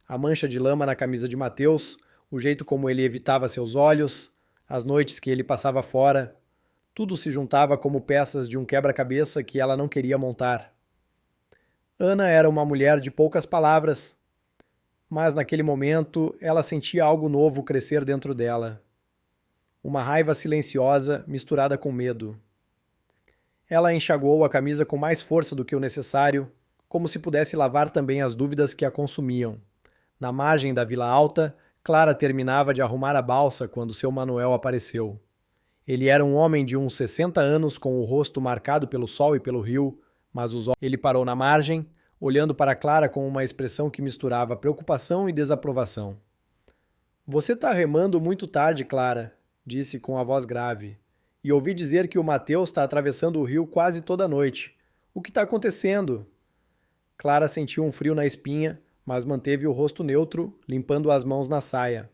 A mancha de lama na camisa de Mateus, o jeito como ele evitava seus olhos, as noites que ele passava fora, tudo se juntava como peças de um quebra-cabeça que ela não queria montar. Ana era uma mulher de poucas palavras, mas naquele momento ela sentia algo novo crescer dentro dela. Uma raiva silenciosa misturada com medo. Ela enxaguou a camisa com mais força do que o necessário, como se pudesse lavar também as dúvidas que a consumiam. Na margem da Vila Alta, Clara terminava de arrumar a balsa quando seu Manuel apareceu. Ele era um homem de uns 60 anos, com o rosto marcado pelo sol e pelo rio, mas ele parou na margem, olhando para Clara com uma expressão que misturava preocupação e desaprovação. Você está remando muito tarde, Clara, disse com a voz grave. E ouvi dizer que o Mateus está atravessando o rio quase toda noite. O que está acontecendo? Clara sentiu um frio na espinha, mas manteve o rosto neutro, limpando as mãos na saia.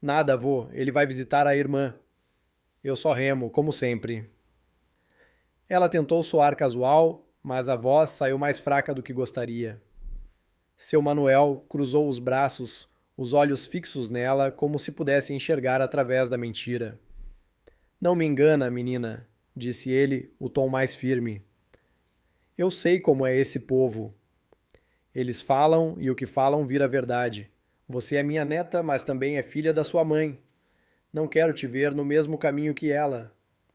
Nada, avô, ele vai visitar a irmã. Eu só remo, como sempre. Ela tentou soar casual, mas a voz saiu mais fraca do que gostaria. Seu Manuel cruzou os braços, os olhos fixos nela, como se pudesse enxergar através da mentira. Não me engana, menina, disse ele, o tom mais firme. Eu sei como é esse povo. Eles falam e o que falam vira verdade. Você é minha neta, mas também é filha da sua mãe. Não quero te ver no mesmo caminho que ela.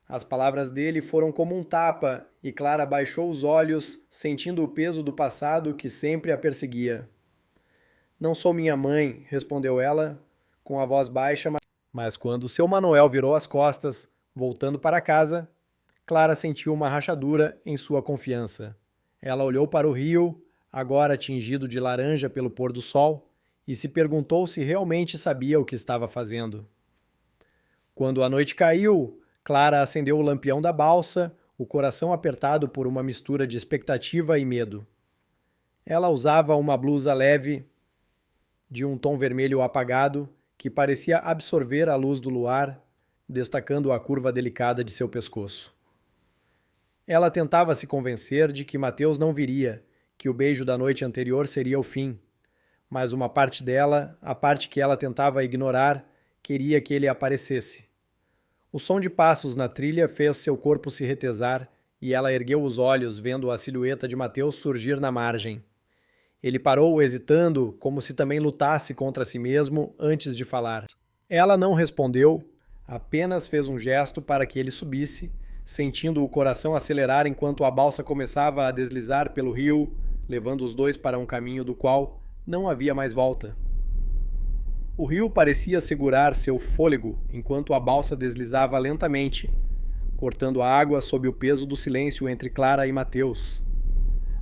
As palavras dele foram como um tapa, e Clara baixou os olhos, sentindo o peso do passado que sempre a perseguia. Não sou minha mãe, respondeu ela, com a voz baixa, mas quando seu Manuel virou as costas, voltando para casa, Clara sentiu uma rachadura em sua confiança. Ela olhou para o rio, agora tingido de laranja pelo pôr do sol, e se perguntou se realmente sabia o que estava fazendo. Quando a noite caiu, Clara acendeu o lampião da balsa, o coração apertado por uma mistura de expectativa e medo. Ela usava uma blusa leve, de um tom vermelho apagado, que parecia absorver a luz do luar, destacando a curva delicada de seu pescoço. Ela tentava se convencer de que Mateus não viria, que o beijo da noite anterior seria o fim, mas uma parte dela, a parte que ela tentava ignorar, queria que ele aparecesse. O som de passos na trilha fez seu corpo se retesar e ela ergueu os olhos vendo a silhueta de Mateus surgir na margem. Ele parou hesitando, como se também lutasse contra si mesmo antes de falar. Ela não respondeu, apenas fez um gesto para que ele subisse, sentindo o coração acelerar enquanto a balsa começava a deslizar pelo rio, levando os dois para um caminho do qual não havia mais volta. O rio parecia segurar seu fôlego enquanto a balsa deslizava lentamente, cortando a água sob o peso do silêncio entre Clara e Mateus.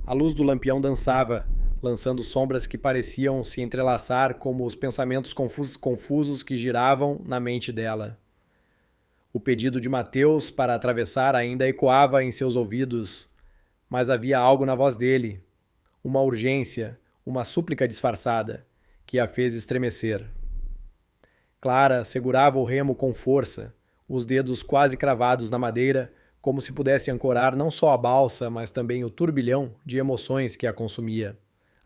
A luz do lampião dançava, lançando sombras que pareciam se entrelaçar como os pensamentos confusos que giravam na mente dela. O pedido de Mateus para atravessar ainda ecoava em seus ouvidos, mas havia algo na voz dele, uma urgência, uma súplica disfarçada, que a fez estremecer. Clara segurava o remo com força, os dedos quase cravados na madeira, como se pudesse ancorar não só a balsa, mas também o turbilhão de emoções que a consumia.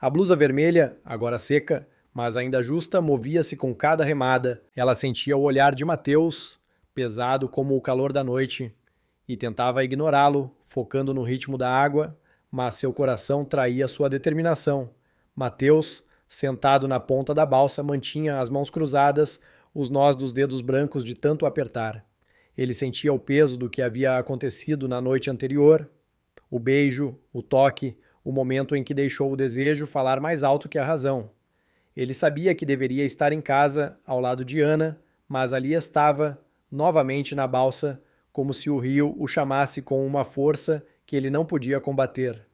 A blusa vermelha, agora seca, mas ainda justa, movia-se com cada remada. Ela sentia o olhar de Mateus, pesado como o calor da noite, e tentava ignorá-lo, focando no ritmo da água, mas seu coração traía sua determinação. Mateus, sentado na ponta da balsa, mantinha as mãos cruzadas, os nós dos dedos brancos de tanto apertar. Ele sentia o peso do que havia acontecido na noite anterior, o beijo, o toque, o momento em que deixou o desejo falar mais alto que a razão. Ele sabia que deveria estar em casa, ao lado de Ana, mas ali estava, novamente na balsa, como se o rio o chamasse com uma força que ele não podia combater.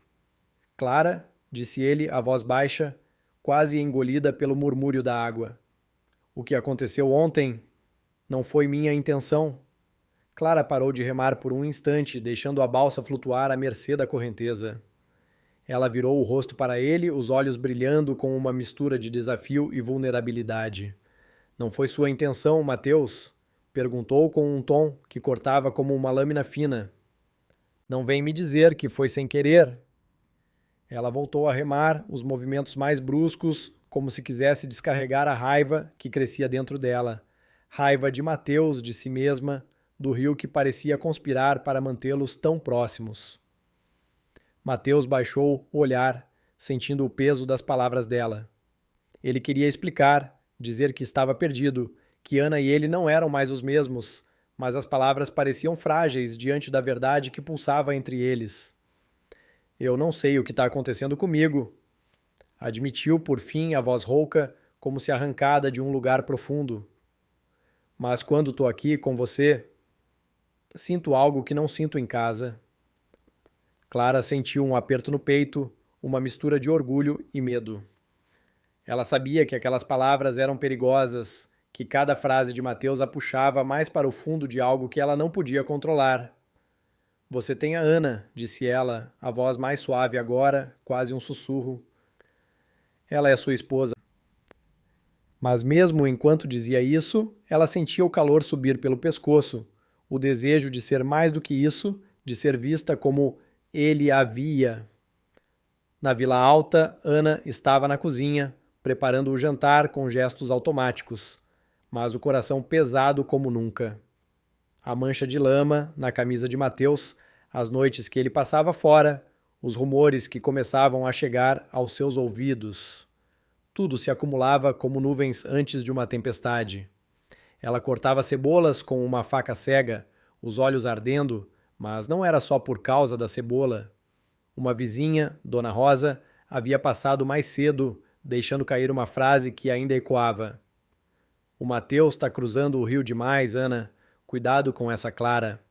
Clara, disse ele, a voz baixa, quase engolida pelo murmúrio da água. O que aconteceu ontem não foi minha intenção. Clara parou de remar por um instante, deixando a balsa flutuar à mercê da correnteza. Ela virou o rosto para ele, os olhos brilhando com uma mistura de desafio e vulnerabilidade. Não foi sua intenção, Mateus? Perguntou com um tom que cortava como uma lâmina fina. Não vem me dizer que foi sem querer. Ela voltou a remar, os movimentos mais bruscos, como se quisesse descarregar a raiva que crescia dentro dela. Raiva de Mateus, de si mesma, do rio que parecia conspirar para mantê-los tão próximos. Mateus baixou o olhar, sentindo o peso das palavras dela. Ele queria explicar, dizer que estava perdido, que Ana e ele não eram mais os mesmos, mas as palavras pareciam frágeis diante da verdade que pulsava entre eles. Eu não sei o que está acontecendo comigo, admitiu por fim a voz rouca, como se arrancada de um lugar profundo. Mas quando estou aqui com você, sinto algo que não sinto em casa. Clara sentiu um aperto no peito, uma mistura de orgulho e medo. Ela sabia que aquelas palavras eram perigosas, que cada frase de Mateus a puxava mais para o fundo de algo que ela não podia controlar. Você tem a Ana, disse ela, a voz mais suave agora, quase um sussurro. Ela é sua esposa. Mas mesmo enquanto dizia isso, ela sentia o calor subir pelo pescoço, o desejo de ser mais do que isso, de ser vista como ele a via. Na Vila Alta, Ana estava na cozinha, preparando o jantar com gestos automáticos, mas o coração pesado como nunca. A mancha de lama na camisa de Mateus, as noites que ele passava fora, os rumores que começavam a chegar aos seus ouvidos. Tudo se acumulava como nuvens antes de uma tempestade. Ela cortava cebolas com uma faca cega, os olhos ardendo, mas não era só por causa da cebola. Uma vizinha, Dona Rosa, havia passado mais cedo, deixando cair uma frase que ainda ecoava. O Mateus está cruzando o rio demais, Ana. Cuidado com essa Clara.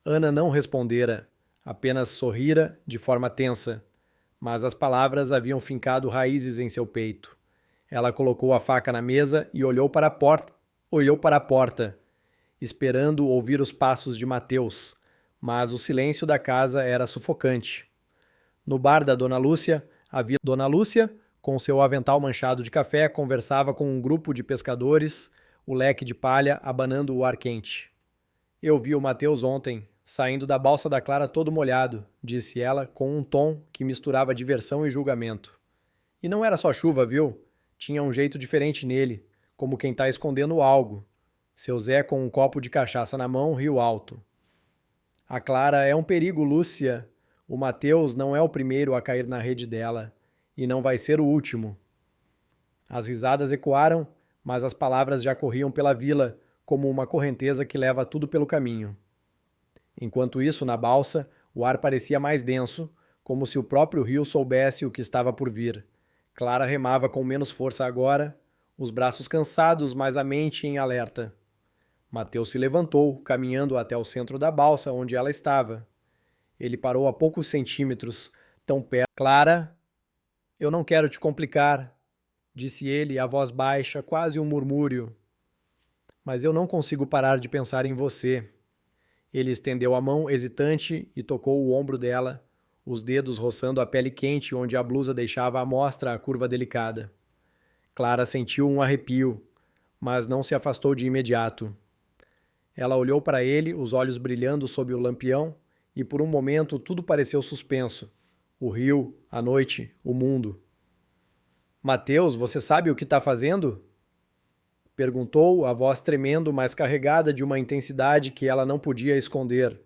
Ana não respondera, apenas sorrira de forma tensa, mas as palavras haviam fincado raízes em seu peito. Ela colocou a faca na mesa e olhou para a porta, esperando ouvir os passos de Mateus, mas o silêncio da casa era sufocante. No bar da Dona Lúcia, havia Dona Lúcia, com seu avental manchado de café, conversava com um grupo de pescadores, o leque de palha abanando o ar quente. Eu vi o Mateus ontem, saindo da balsa da Clara todo molhado, disse ela, com um tom que misturava diversão e julgamento. E não era só chuva, viu? Tinha um jeito diferente nele, como quem tá escondendo algo. Seu Zé, com um copo de cachaça na mão, riu alto. A Clara é um perigo, Lúcia. O Mateus não é o primeiro a cair na rede dela, e não vai ser o último. As risadas ecoaram, mas as palavras já corriam pela vila, como uma correnteza que leva tudo pelo caminho. Enquanto isso, na balsa, o ar parecia mais denso, como se o próprio rio soubesse o que estava por vir. Clara remava com menos força agora, os braços cansados, mas a mente em alerta. Mateus se levantou, caminhando até o centro da balsa onde ela estava. Ele parou a poucos centímetros, tão perto. Clara, eu não quero te complicar, disse ele, a voz baixa, quase um murmúrio. Mas eu não consigo parar de pensar em você. Ele estendeu a mão hesitante e tocou o ombro dela, os dedos roçando a pele quente onde a blusa deixava à mostra a curva delicada. Clara sentiu um arrepio, mas não se afastou de imediato. Ela olhou para ele, os olhos brilhando sob o lampião, e por um momento tudo pareceu suspenso. O rio, a noite, o mundo. Mateus, você sabe o que está fazendo? Perguntou, a voz tremendo, mas carregada de uma intensidade que ela não podia esconder.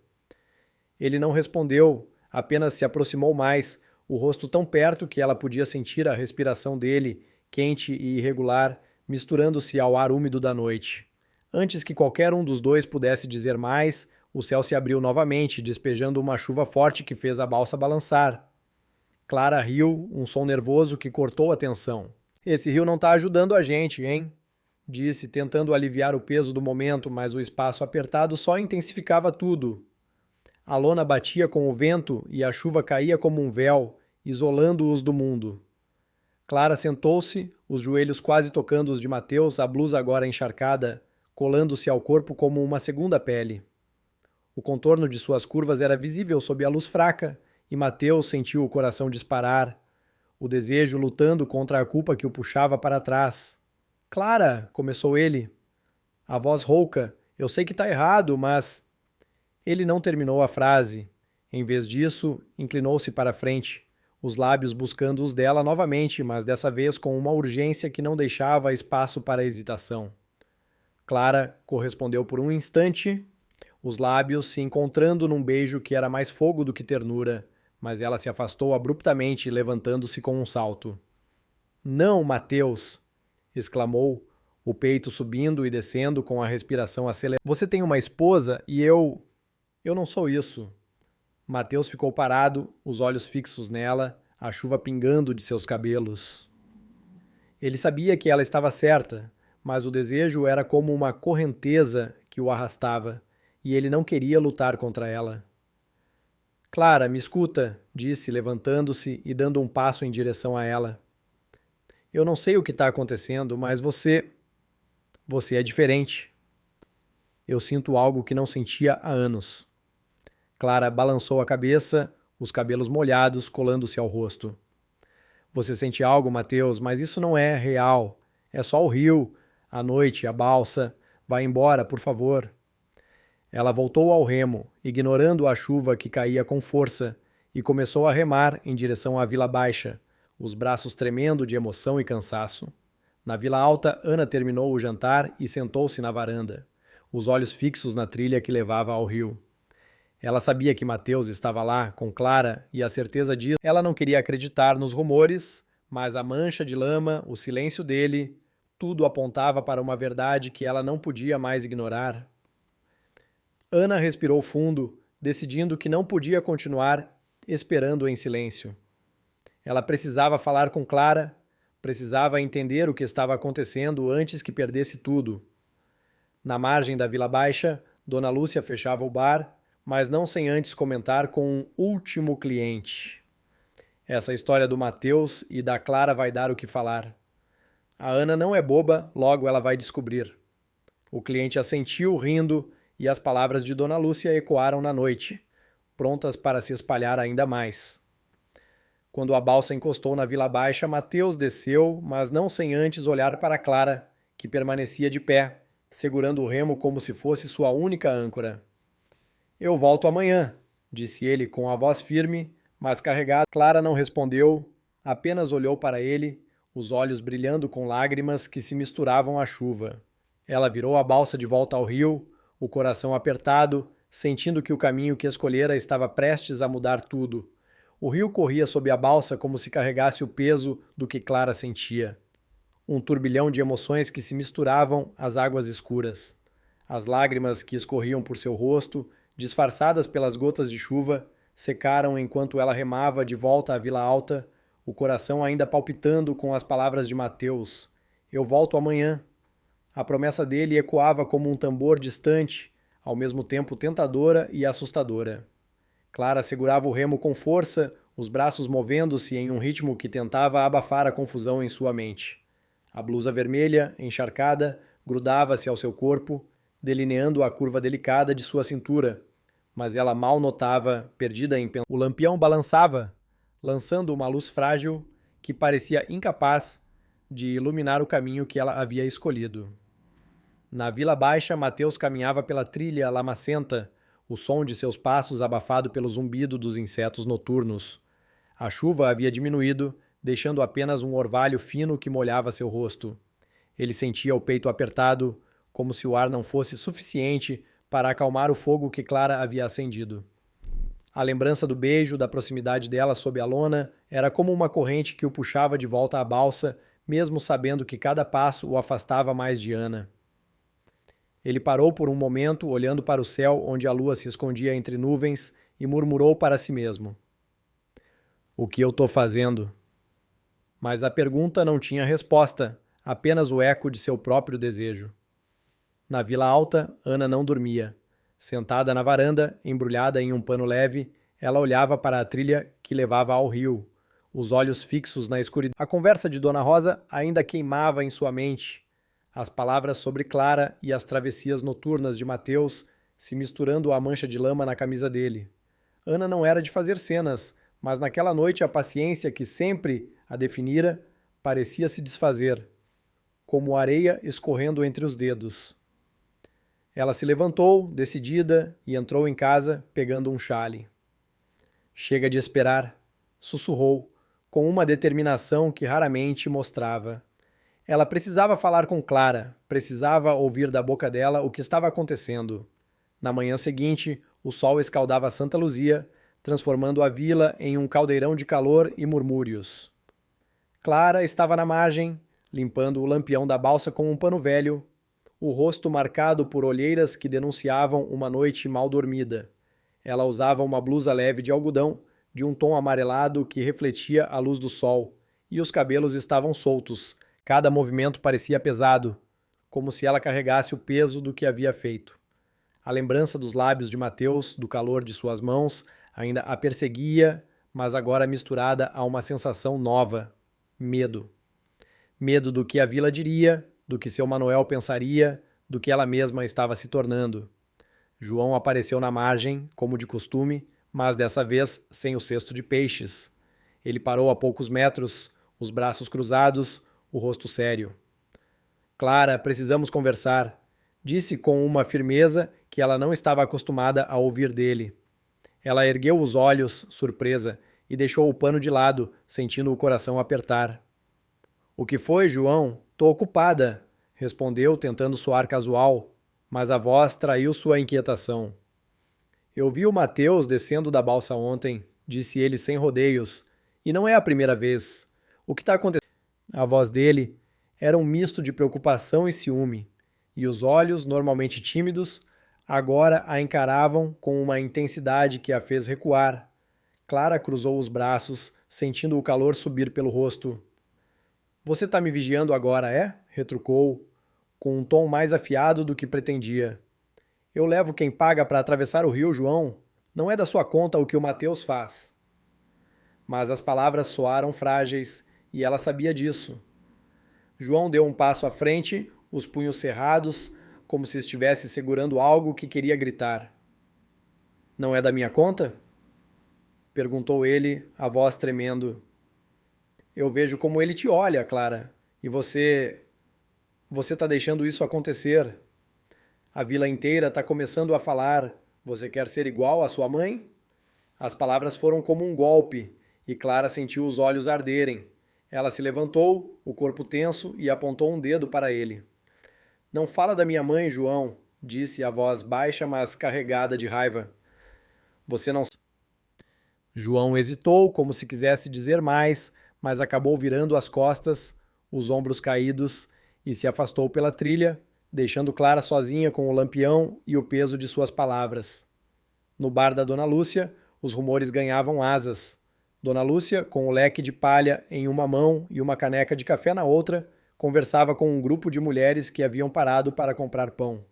Ele não respondeu, apenas se aproximou mais, o rosto tão perto que ela podia sentir a respiração dele, quente e irregular, misturando-se ao ar úmido da noite. Antes que qualquer um dos dois pudesse dizer mais, o céu se abriu novamente, despejando uma chuva forte que fez a balsa balançar. Clara riu, um som nervoso que cortou a tensão. Esse rio não está ajudando a gente, hein? Disse, tentando aliviar o peso do momento, mas o espaço apertado só intensificava tudo. A lona batia com o vento e a chuva caía como um véu, isolando-os do mundo. Clara sentou-se, os joelhos quase tocando os de Mateus, a blusa agora encharcada, colando-se ao corpo como uma segunda pele. O contorno de suas curvas era visível sob a luz fraca, e Mateus sentiu o coração disparar, o desejo lutando contra a culpa que o puxava para trás. Clara, começou ele. A voz rouca, eu sei que está errado, mas... Ele não terminou a frase. Em vez disso, inclinou-se para a frente, os lábios buscando os dela novamente, mas dessa vez com uma urgência que não deixava espaço para hesitação. Clara correspondeu por um instante, os lábios se encontrando num beijo que era mais fogo do que ternura, mas ela se afastou abruptamente, levantando-se com um salto. Não, Mateus! Exclamou, o peito subindo e descendo com a respiração acelerada. Você tem uma esposa e eu não sou isso. Mateus ficou parado, os olhos fixos nela, a chuva pingando de seus cabelos. Ele sabia que ela estava certa, mas o desejo era como uma correnteza que o arrastava, e ele não queria lutar contra ela. Clara, me escuta, disse, levantando-se e dando um passo em direção a ela. Eu não sei o que está acontecendo, mas você é diferente. Eu sinto algo que não sentia há anos. Clara balançou a cabeça, os cabelos molhados colando-se ao rosto. Você sente algo, Mateus, mas isso não é real. É só o rio, a noite, a balsa. Vá embora, por favor. Ela voltou ao remo, ignorando a chuva que caía com força, e começou a remar em direção à Vila Baixa, os braços tremendo de emoção e cansaço. Na Vila Alta, Ana terminou o jantar e sentou-se na varanda, os olhos fixos na trilha que levava ao rio. Ela sabia que Mateus estava lá, com Clara, e a certeza disso. Ela não queria acreditar nos rumores, mas a mancha de lama, o silêncio dele, tudo apontava para uma verdade que ela não podia mais ignorar. Ana respirou fundo, decidindo que não podia continuar esperando em silêncio. Ela precisava falar com Clara, precisava entender o que estava acontecendo antes que perdesse tudo. Na margem da Vila Baixa, Dona Lúcia fechava o bar, mas não sem antes comentar com um último cliente. Essa história do Mateus e da Clara vai dar o que falar. A Ana não é boba, logo ela vai descobrir. O cliente assentiu, rindo, e as palavras de Dona Lúcia ecoaram na noite, prontas para se espalhar ainda mais. Quando a balsa encostou na Vila Baixa, Mateus desceu, mas não sem antes olhar para Clara, que permanecia de pé, segurando o remo como se fosse sua única âncora. Eu volto amanhã, disse ele com a voz firme, mas carregada. Clara não respondeu, apenas olhou para ele, os olhos brilhando com lágrimas que se misturavam à chuva. Ela virou a balsa de volta ao rio, o coração apertado, sentindo que o caminho que escolhera estava prestes a mudar tudo. O rio corria sob a balsa como se carregasse o peso do que Clara sentia. Um turbilhão de emoções que se misturavam às águas escuras. As lágrimas que escorriam por seu rosto, disfarçadas pelas gotas de chuva, secaram enquanto ela remava de volta à Vila Alta, o coração ainda palpitando com as palavras de Mateus. Eu volto amanhã. A promessa dele ecoava como um tambor distante, ao mesmo tempo tentadora e assustadora. Clara segurava o remo com força, os braços movendo-se em um ritmo que tentava abafar a confusão em sua mente. A blusa vermelha, encharcada, grudava-se ao seu corpo, delineando a curva delicada de sua cintura, mas ela mal notava, perdida em pensamento. O lampião balançava, lançando uma luz frágil que parecia incapaz de iluminar o caminho que ela havia escolhido. Na Vila Baixa, Mateus caminhava pela trilha lamacenta, o som de seus passos abafado pelo zumbido dos insetos noturnos. A chuva havia diminuído, deixando apenas um orvalho fino que molhava seu rosto. Ele sentia o peito apertado, como se o ar não fosse suficiente para acalmar o fogo que Clara havia acendido. A lembrança do beijo, da proximidade dela sob a lona, era como uma corrente que o puxava de volta à balsa, mesmo sabendo que cada passo o afastava mais de Ana. Ele parou por um momento, olhando para o céu onde a lua se escondia entre nuvens, e murmurou para si mesmo: O que eu estou fazendo? Mas a pergunta não tinha resposta, apenas o eco de seu próprio desejo. Na Vila Alta, Ana não dormia. Sentada na varanda, embrulhada em um pano leve, ela olhava para a trilha que levava ao rio, os olhos fixos na escuridão. A conversa de Dona Rosa ainda queimava em sua mente, as palavras sobre Clara e as travessias noturnas de Mateus se misturando à mancha de lama na camisa dele. Ana não era de fazer cenas, mas naquela noite a paciência que sempre a definira parecia se desfazer, como areia escorrendo entre os dedos. Ela se levantou, decidida, e entrou em casa, pegando um chale. Chega de esperar, sussurrou, com uma determinação que raramente mostrava. Ela precisava falar com Clara, precisava ouvir da boca dela o que estava acontecendo. Na manhã seguinte, o sol escaldava Santa Luzia, transformando a vila em um caldeirão de calor e murmúrios. Clara estava na margem, limpando o lampião da balsa com um pano velho, o rosto marcado por olheiras que denunciavam uma noite mal dormida. Ela usava uma blusa leve de algodão, de um tom amarelado que refletia a luz do sol, e os cabelos estavam soltos. Cada movimento parecia pesado, como se ela carregasse o peso do que havia feito. A lembrança dos lábios de Mateus, do calor de suas mãos, ainda a perseguia, mas agora misturada a uma sensação nova: medo. Medo do que a vila diria, do que seu Manuel pensaria, do que ela mesma estava se tornando. João apareceu na margem, como de costume, mas dessa vez sem o cesto de peixes. Ele parou a poucos metros, os braços cruzados, o rosto sério. Clara, precisamos conversar, disse com uma firmeza que ela não estava acostumada a ouvir dele. Ela ergueu os olhos, surpresa, e deixou o pano de lado, sentindo o coração apertar. O que foi, João? Tô ocupada, respondeu, tentando soar casual, mas a voz traiu sua inquietação. Eu vi o Mateus descendo da balsa ontem, disse ele sem rodeios, e não é a primeira vez. O que está acontecendo? A voz dele era um misto de preocupação e ciúme, e os olhos, normalmente tímidos, agora a encaravam com uma intensidade que a fez recuar. Clara cruzou os braços, sentindo o calor subir pelo rosto. Você está me vigiando agora, é? Retrucou, com um tom mais afiado do que pretendia. Eu levo quem paga para atravessar o rio, João. Não é da sua conta o que o Mateus faz. Mas as palavras soaram frágeis, e ela sabia disso. João deu um passo à frente, os punhos cerrados, como se estivesse segurando algo que queria gritar. Não é da minha conta? Perguntou ele, a voz tremendo. Eu vejo como ele te olha, Clara, e você está deixando isso acontecer. A vila inteira está começando a falar. Você quer ser igual à sua mãe? As palavras foram como um golpe, e Clara sentiu os olhos arderem. Ela se levantou, o corpo tenso, e apontou um dedo para ele. Não fala da minha mãe, João, disse a voz baixa, mas carregada de raiva. Você não... João hesitou, como se quisesse dizer mais, mas acabou virando as costas, os ombros caídos, e se afastou pela trilha, deixando Clara sozinha com o lampião e o peso de suas palavras. No bar da Dona Lúcia, os rumores ganhavam asas. Dona Lúcia, com o leque de palha em uma mão e uma caneca de café na outra, conversava com um grupo de mulheres que haviam parado para comprar pão.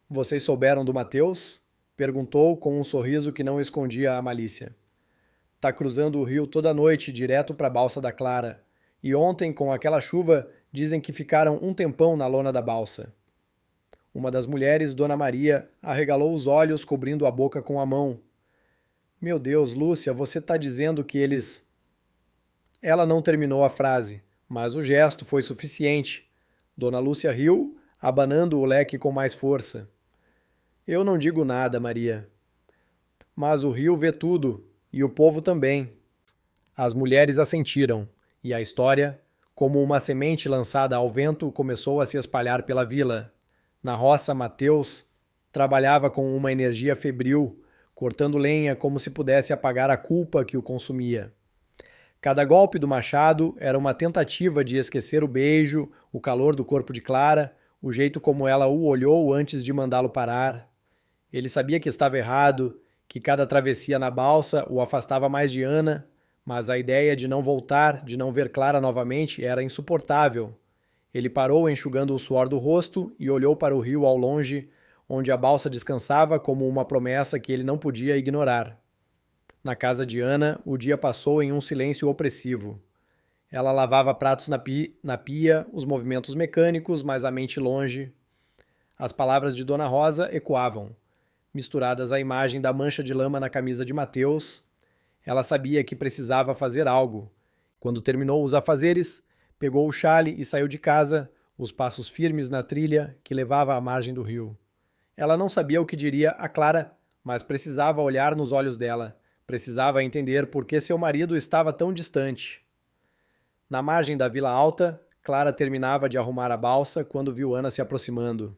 Vocês souberam do Mateus? Perguntou com um sorriso que não escondia a malícia. Tá cruzando o rio toda noite, direto para a balsa da Clara. E ontem, com aquela chuva, dizem que ficaram um tempão na lona da balsa. Uma das mulheres, Dona Maria, arregalou os olhos, cobrindo a boca com a mão. Meu Deus, Lúcia, você tá dizendo que eles... Ela não terminou a frase, mas o gesto foi suficiente. Dona Lúcia riu, abanando o leque com mais força. Eu não digo nada, Maria. Mas o rio vê tudo, e o povo também. As mulheres assentiram, e a história, como uma semente lançada ao vento, começou a se espalhar pela vila. Na roça, Mateus trabalhava com uma energia febril, cortando lenha como se pudesse apagar a culpa que o consumia. Cada golpe do machado era uma tentativa de esquecer o beijo, o calor do corpo de Clara, o jeito como ela o olhou antes de mandá-lo parar. Ele sabia que estava errado, que cada travessia na balsa o afastava mais de Ana, mas a ideia de não voltar, de não ver Clara novamente, era insuportável. Ele parou enxugando o suor do rosto e olhou para o rio ao longe, onde a balsa descansava como uma promessa que ele não podia ignorar. Na casa de Ana, o dia passou em um silêncio opressivo. Ela lavava pratos na pia, os movimentos mecânicos, mas a mente longe. As palavras de Dona Rosa ecoavam, misturadas à imagem da mancha de lama na camisa de Mateus. Ela sabia que precisava fazer algo. Quando terminou os afazeres, pegou o chale e saiu de casa, os passos firmes na trilha que levava à margem do rio. Ela não sabia o que diria a Clara, mas precisava olhar nos olhos dela. Precisava entender por que seu marido estava tão distante. Na margem da Vila Alta, Clara terminava de arrumar a balsa quando viu Ana se aproximando.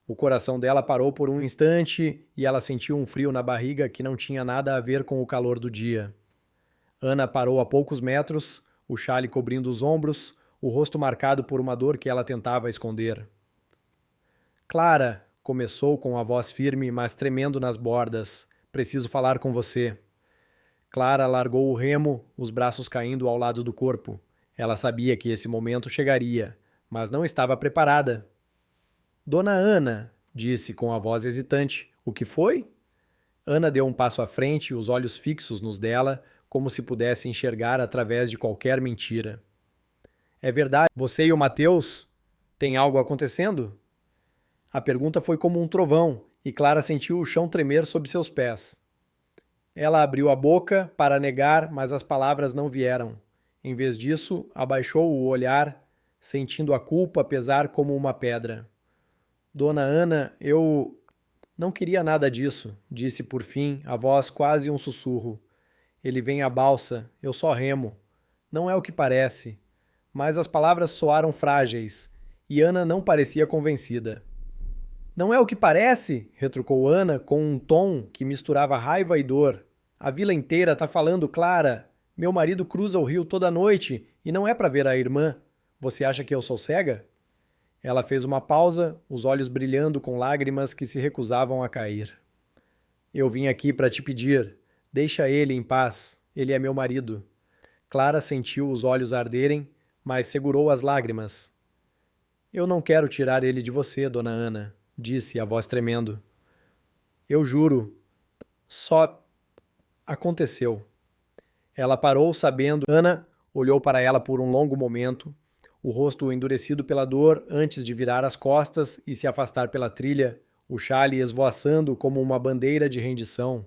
O coração dela parou por um instante e ela sentiu um frio na barriga que não tinha nada a ver com o calor do dia. Ana parou a poucos metros, o chale cobrindo os ombros, o rosto marcado por uma dor que ela tentava esconder. Clara, começou com a voz firme, mas tremendo nas bordas. Preciso falar com você. Clara largou o remo, os braços caindo ao lado do corpo. Ela sabia que esse momento chegaria, mas não estava preparada. Dona Ana, disse com a voz hesitante. O que foi? Ana deu um passo à frente, os olhos fixos nos dela, como se pudesse enxergar através de qualquer mentira. É verdade, você e o Mateus têm algo acontecendo? A pergunta foi como um trovão, e Clara sentiu o chão tremer sob seus pés. Ela abriu a boca para negar, mas as palavras não vieram. Em vez disso, abaixou o olhar, sentindo a culpa pesar como uma pedra. Dona Ana, eu não queria nada disso, disse por fim, a voz quase um sussurro. Ele vem à balsa, eu só remo. Não é o que parece. Mas as palavras soaram frágeis, e Ana não parecia convencida. Não é o que parece? Retrucou Ana com um tom que misturava raiva e dor. A vila inteira tá falando, Clara. Meu marido cruza o rio toda noite e não é para ver a irmã. Você acha que eu sou cega? Ela fez uma pausa, os olhos brilhando com lágrimas que se recusavam a cair. Eu vim aqui para te pedir. Deixa ele em paz. Ele é meu marido. Clara sentiu os olhos arderem, mas segurou as lágrimas. Eu não quero tirar ele de você, dona Ana, disse, a voz tremendo. Eu juro. Só aconteceu. Ela parou, sabendo. Ana olhou para ela por um longo momento, o rosto endurecido pela dor antes de virar as costas e se afastar pela trilha, o xale esvoaçando como uma bandeira de rendição.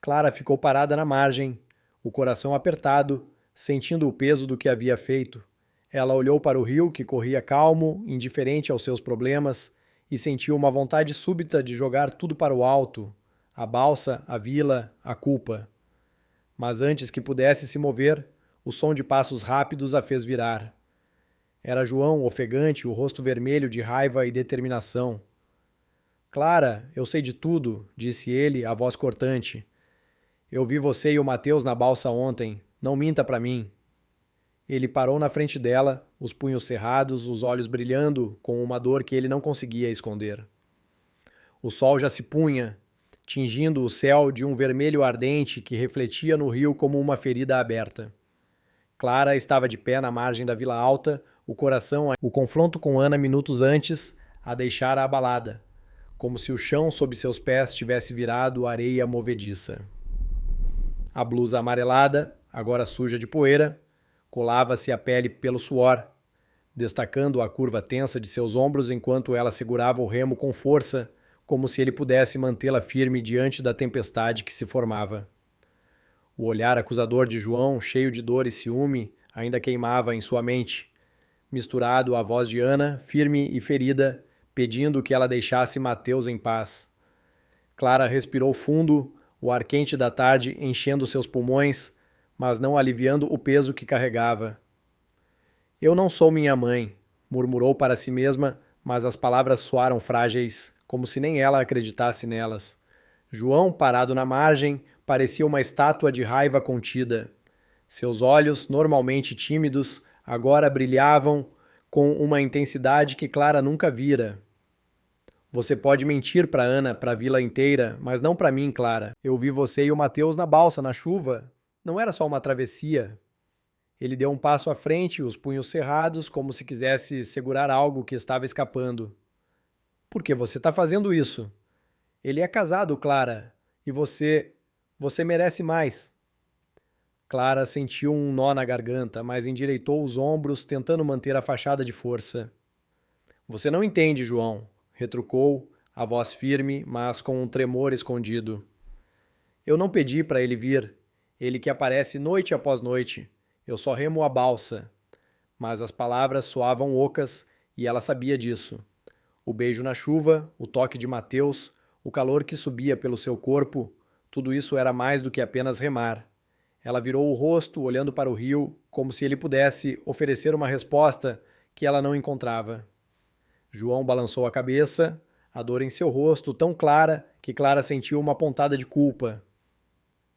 Clara ficou parada na margem, o coração apertado, sentindo o peso do que havia feito. Ela olhou para o rio que corria calmo, indiferente aos seus problemas, e sentiu uma vontade súbita de jogar tudo para o alto, a balsa, a vila, a culpa. Mas antes que pudesse se mover, o som de passos rápidos a fez virar. Era João, ofegante, o rosto vermelho de raiva e determinação. Clara, eu sei de tudo, disse ele, a voz cortante. Eu vi você e o Mateus na balsa ontem. Não minta para mim. Ele parou na frente dela, os punhos cerrados, os olhos brilhando com uma dor que ele não conseguia esconder. O sol já se punha, tingindo o céu de um vermelho ardente que refletia no rio como uma ferida aberta. Clara estava de pé na margem da Vila Alta, o coração, o confronto com Ana minutos antes, a deixara abalada, como se o chão sob seus pés tivesse virado areia movediça. A blusa amarelada, agora suja de poeira, colava-se à pele pelo suor, destacando a curva tensa de seus ombros enquanto ela segurava o remo com força, como se ele pudesse mantê-la firme diante da tempestade que se formava. O olhar acusador de João, cheio de dor e ciúme, ainda queimava em sua mente, misturado à voz de Ana, firme e ferida, pedindo que ela deixasse Mateus em paz. Clara respirou fundo, o ar quente da tarde enchendo seus pulmões, mas não aliviando o peso que carregava. Eu não sou minha mãe, murmurou para si mesma, mas as palavras soaram frágeis, como se nem ela acreditasse nelas. João, parado na margem, parecia uma estátua de raiva contida. Seus olhos, normalmente tímidos, agora brilhavam com uma intensidade que Clara nunca vira. Você pode mentir para Ana, para a vila inteira, mas não para mim, Clara. Eu vi você e o Mateus na balsa, na chuva. Não era só uma travessia. Ele deu um passo à frente, os punhos cerrados, como se quisesse segurar algo que estava escapando. Por que você está fazendo isso? Ele é casado, Clara, e você merece mais. Clara sentiu um nó na garganta, mas endireitou os ombros, tentando manter a fachada de força. Você não entende, João, retrucou, a voz firme, mas com um tremor escondido. Eu não pedi para ele vir, ele que aparece noite após noite. Eu só remo a balsa. Mas as palavras soavam ocas e ela sabia disso. O beijo na chuva, o toque de Mateus, o calor que subia pelo seu corpo, tudo isso era mais do que apenas remar. Ela virou o rosto, olhando para o rio, como se ele pudesse oferecer uma resposta que ela não encontrava. João balançou a cabeça, a dor em seu rosto tão clara que Clara sentiu uma pontada de culpa.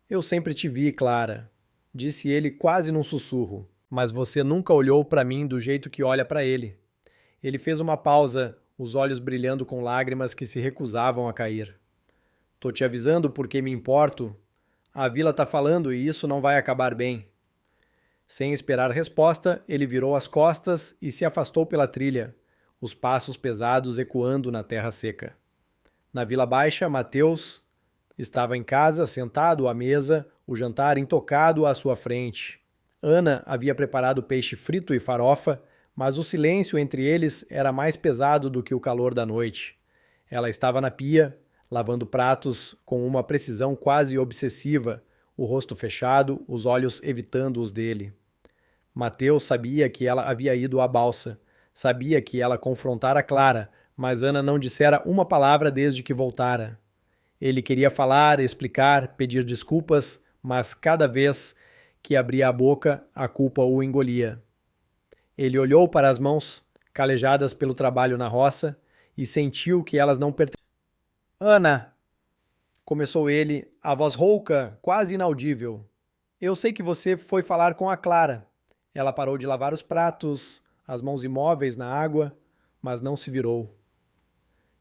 Eu sempre te vi, Clara, disse ele quase num sussurro. Mas você nunca olhou para mim do jeito que olha para ele. Ele fez uma pausa, os olhos brilhando com lágrimas que se recusavam a cair. Tô te avisando porque me importo. A vila tá falando e isso não vai acabar bem. Sem esperar resposta, ele virou as costas e se afastou pela trilha, os passos pesados ecoando na terra seca. Na Vila Baixa, Mateus estava em casa, sentado à mesa, o jantar intocado à sua frente. Ana havia preparado peixe frito e farofa, mas o silêncio entre eles era mais pesado do que o calor da noite. Ela estava na pia, lavando pratos com uma precisão quase obsessiva, o rosto fechado, os olhos evitando os dele. Mateus sabia que ela havia ido à balsa, sabia que ela confrontara Clara, mas Ana não dissera uma palavra desde que voltara. Ele queria falar, explicar, pedir desculpas, mas cada vez que abria a boca, a culpa o engolia. Ele olhou para as mãos, calejadas pelo trabalho na roça, e sentiu que elas não pertenciam. Ana! Começou ele, a voz rouca, quase inaudível. Eu sei que você foi falar com a Clara. Ela parou de lavar os pratos, as mãos imóveis na água, mas não se virou.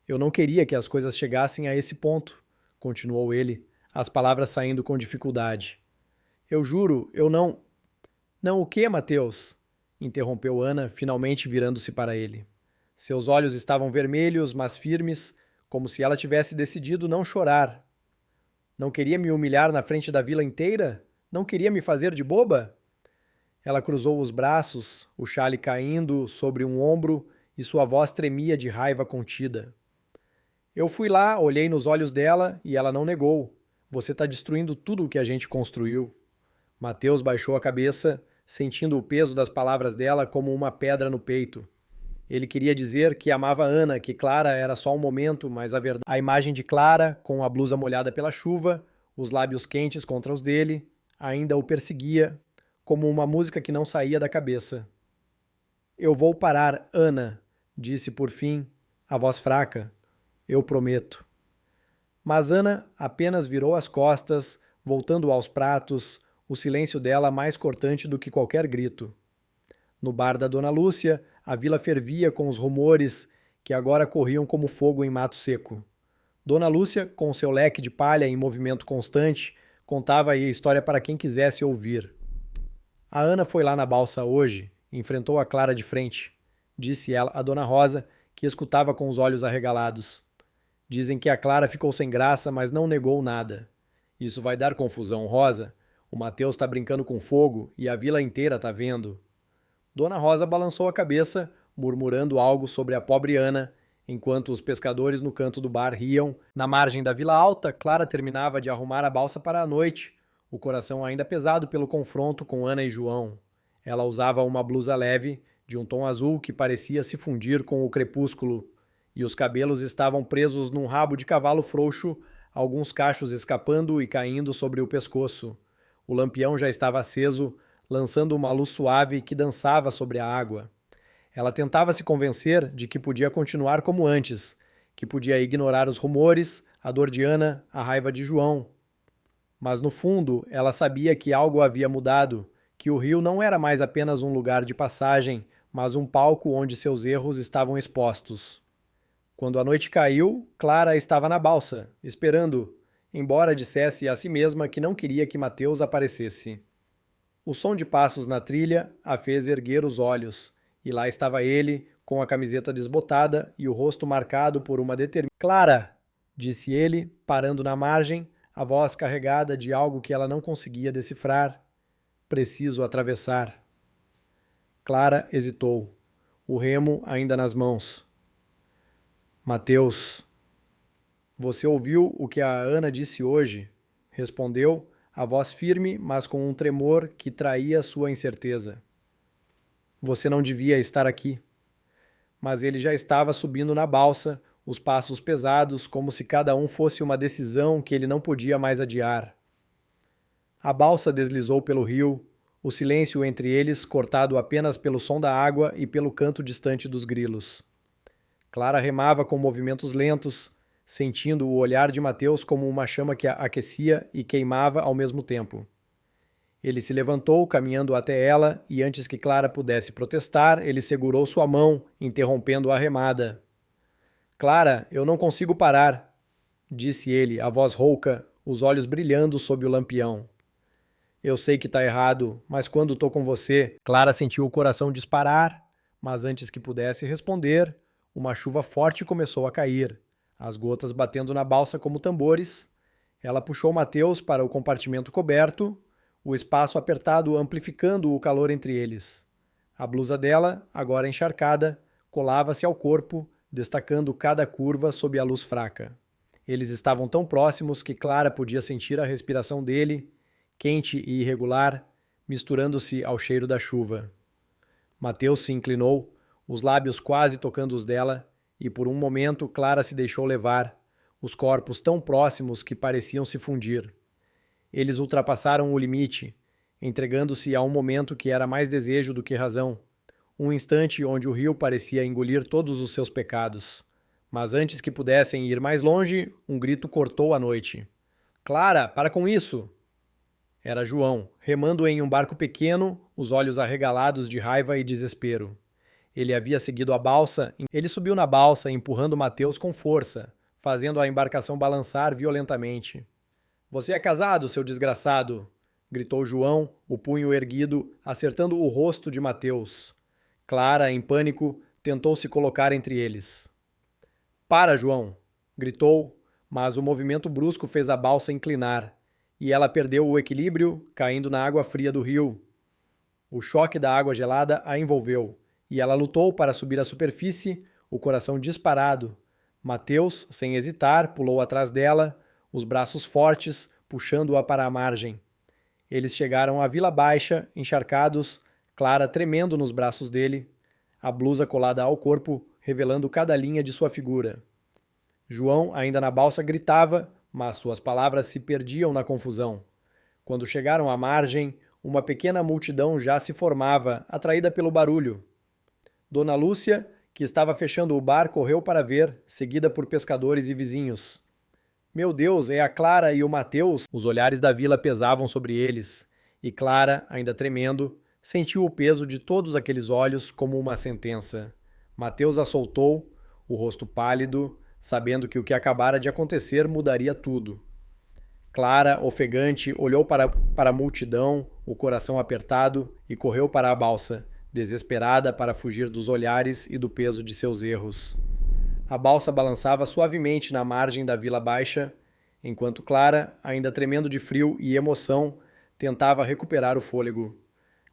Eu não queria que as coisas chegassem a esse ponto, continuou ele, as palavras saindo com dificuldade. Eu juro, eu não... Não o quê, Mateus? Interrompeu Ana, finalmente virando-se para ele. Seus olhos estavam vermelhos, mas firmes, como se ela tivesse decidido não chorar. Não queria me humilhar na frente da vila inteira? Não queria me fazer de boba? Ela cruzou os braços, o xale caindo sobre um ombro e sua voz tremia de raiva contida. Eu fui lá, olhei nos olhos dela e ela não negou. Você está destruindo tudo o que a gente construiu. Mateus baixou a cabeça, sentindo o peso das palavras dela como uma pedra no peito. Ele queria dizer que amava Ana, que Clara era só um momento, mas a verdade... A imagem de Clara, com a blusa molhada pela chuva, os lábios quentes contra os dele, ainda o perseguia, como uma música que não saía da cabeça. Eu vou parar, Ana, disse por fim, a voz fraca. Eu prometo. Mas Ana apenas virou as costas, voltando aos pratos, o silêncio dela mais cortante do que qualquer grito. No bar da Dona Lúcia, a vila fervia com os rumores que agora corriam como fogo em mato seco. Dona Lúcia, com seu leque de palha em movimento constante, contava aí a história para quem quisesse ouvir. A Ana foi lá na balsa hoje, enfrentou a Clara de frente. Disse ela a Dona Rosa, que escutava com os olhos arregalados. Dizem que a Clara ficou sem graça, mas não negou nada. Isso vai dar confusão, Rosa. O Mateus está brincando com fogo e a vila inteira está vendo. Dona Rosa balançou a cabeça, murmurando algo sobre a pobre Ana, enquanto os pescadores no canto do bar riam. Na margem da Vila Alta, Clara terminava de arrumar a balsa para a noite, o coração ainda pesado pelo confronto com Ana e João. Ela usava uma blusa leve, de um tom azul que parecia se fundir com o crepúsculo, e os cabelos estavam presos num rabo de cavalo frouxo, alguns cachos escapando e caindo sobre o pescoço. O lampião já estava aceso, lançando uma luz suave que dançava sobre a água. Ela tentava se convencer de que podia continuar como antes, que podia ignorar os rumores, a dor de Ana, a raiva de João. Mas no fundo, ela sabia que algo havia mudado, que o rio não era mais apenas um lugar de passagem, mas um palco onde seus erros estavam expostos. Quando a noite caiu, Clara estava na balsa, esperando, embora dissesse a si mesma que não queria que Mateus aparecesse. O som de passos na trilha a fez erguer os olhos, e lá estava ele, com a camiseta desbotada e o rosto marcado por uma determinação. Clara! Disse ele, parando na margem, a voz carregada de algo que ela não conseguia decifrar. Preciso atravessar. Clara hesitou, o remo ainda nas mãos. Mateus, você ouviu o que a Ana disse hoje? Respondeu, a voz firme, mas com um tremor que traía sua incerteza. Você não devia estar aqui. Mas ele já estava subindo na balsa, os passos pesados, como se cada um fosse uma decisão que ele não podia mais adiar. A balsa deslizou pelo rio, o silêncio entre eles cortado apenas pelo som da água e pelo canto distante dos grilos. Clara remava com movimentos lentos, sentindo o olhar de Mateus como uma chama que a aquecia e queimava ao mesmo tempo. Ele se levantou, caminhando até ela, e antes que Clara pudesse protestar, ele segurou sua mão, interrompendo a remada. Clara, eu não consigo parar, disse ele, a voz rouca, os olhos brilhando sob o lampião. Eu sei que tá errado, mas quando tô com você... Clara sentiu o coração disparar, mas antes que pudesse responder, uma chuva forte começou a cair, as gotas batendo na balsa como tambores. Ela puxou Mateus para o compartimento coberto, o espaço apertado amplificando o calor entre eles. A blusa dela, agora encharcada, colava-se ao corpo, destacando cada curva sob a luz fraca. Eles estavam tão próximos que Clara podia sentir a respiração dele, quente e irregular, misturando-se ao cheiro da chuva. Mateus se inclinou, os lábios quase tocando os dela, e por um momento Clara se deixou levar, os corpos tão próximos que pareciam se fundir. Eles ultrapassaram o limite, entregando-se a um momento que era mais desejo do que razão, um instante onde o rio parecia engolir todos os seus pecados. Mas antes que pudessem ir mais longe, um grito cortou a noite. Clara, para com isso! Era João, remando em um barco pequeno, os olhos arregalados de raiva e desespero. Ele havia seguido a balsa, ele subiu na balsa, empurrando Mateus com força, fazendo a embarcação balançar violentamente. Você é casado, seu desgraçado! Gritou João, o punho erguido, acertando o rosto de Mateus. Clara, em pânico, tentou se colocar entre eles. Para, João! Gritou, mas o movimento brusco fez a balsa inclinar, e ela perdeu o equilíbrio, caindo na água fria do rio. O choque da água gelada a envolveu, e ela lutou para subir à superfície, o coração disparado. Mateus, sem hesitar, pulou atrás dela, os braços fortes, puxando-a para a margem. Eles chegaram à Vila Baixa, encharcados, Clara tremendo nos braços dele, a blusa colada ao corpo, revelando cada linha de sua figura. João, ainda na balsa, gritava, mas suas palavras se perdiam na confusão. Quando chegaram à margem, uma pequena multidão já se formava, atraída pelo barulho. Dona Lúcia, que estava fechando o bar, correu para ver, seguida por pescadores e vizinhos. Meu Deus, é a Clara e o Mateus! Os olhares da vila pesavam sobre eles, e Clara, ainda tremendo, sentiu o peso de todos aqueles olhos como uma sentença. Mateus a soltou, o rosto pálido, sabendo que o que acabara de acontecer mudaria tudo. Clara, ofegante, olhou para a multidão, o coração apertado, e correu para a balsa, desesperada para fugir dos olhares e do peso de seus erros. A balsa balançava suavemente na margem da Vila Baixa, enquanto Clara, ainda tremendo de frio e emoção, tentava recuperar o fôlego.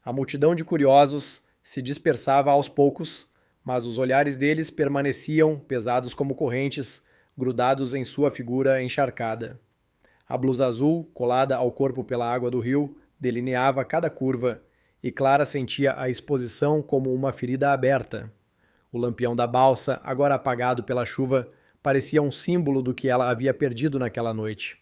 A multidão de curiosos se dispersava aos poucos, mas os olhares deles permaneciam, pesados como correntes, grudados em sua figura encharcada. A blusa azul, colada ao corpo pela água do rio, delineava cada curva, e Clara sentia a exposição como uma ferida aberta. O lampião da balsa, agora apagado pela chuva, parecia um símbolo do que ela havia perdido naquela noite.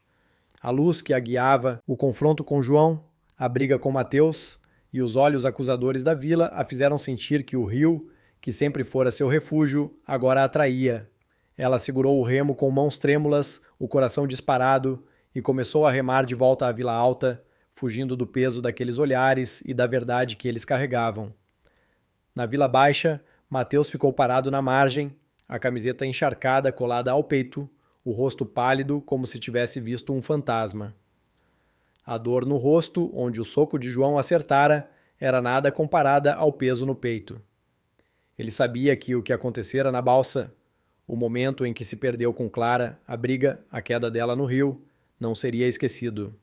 A luz que a guiava, o confronto com João, a briga com Mateus e os olhos acusadores da vila a fizeram sentir que o rio, que sempre fora seu refúgio, agora a atraía. Ela segurou o remo com mãos trêmulas, o coração disparado, e começou a remar de volta à Vila Alta, fugindo do peso daqueles olhares e da verdade que eles carregavam. Na Vila Baixa, Mateus ficou parado na margem, a camiseta encharcada colada ao peito, o rosto pálido como se tivesse visto um fantasma. A dor no rosto, onde o soco de João acertara, era nada comparada ao peso no peito. Ele sabia que o que acontecera na balsa, o momento em que se perdeu com Clara, a briga, a queda dela no rio, não seria esquecido.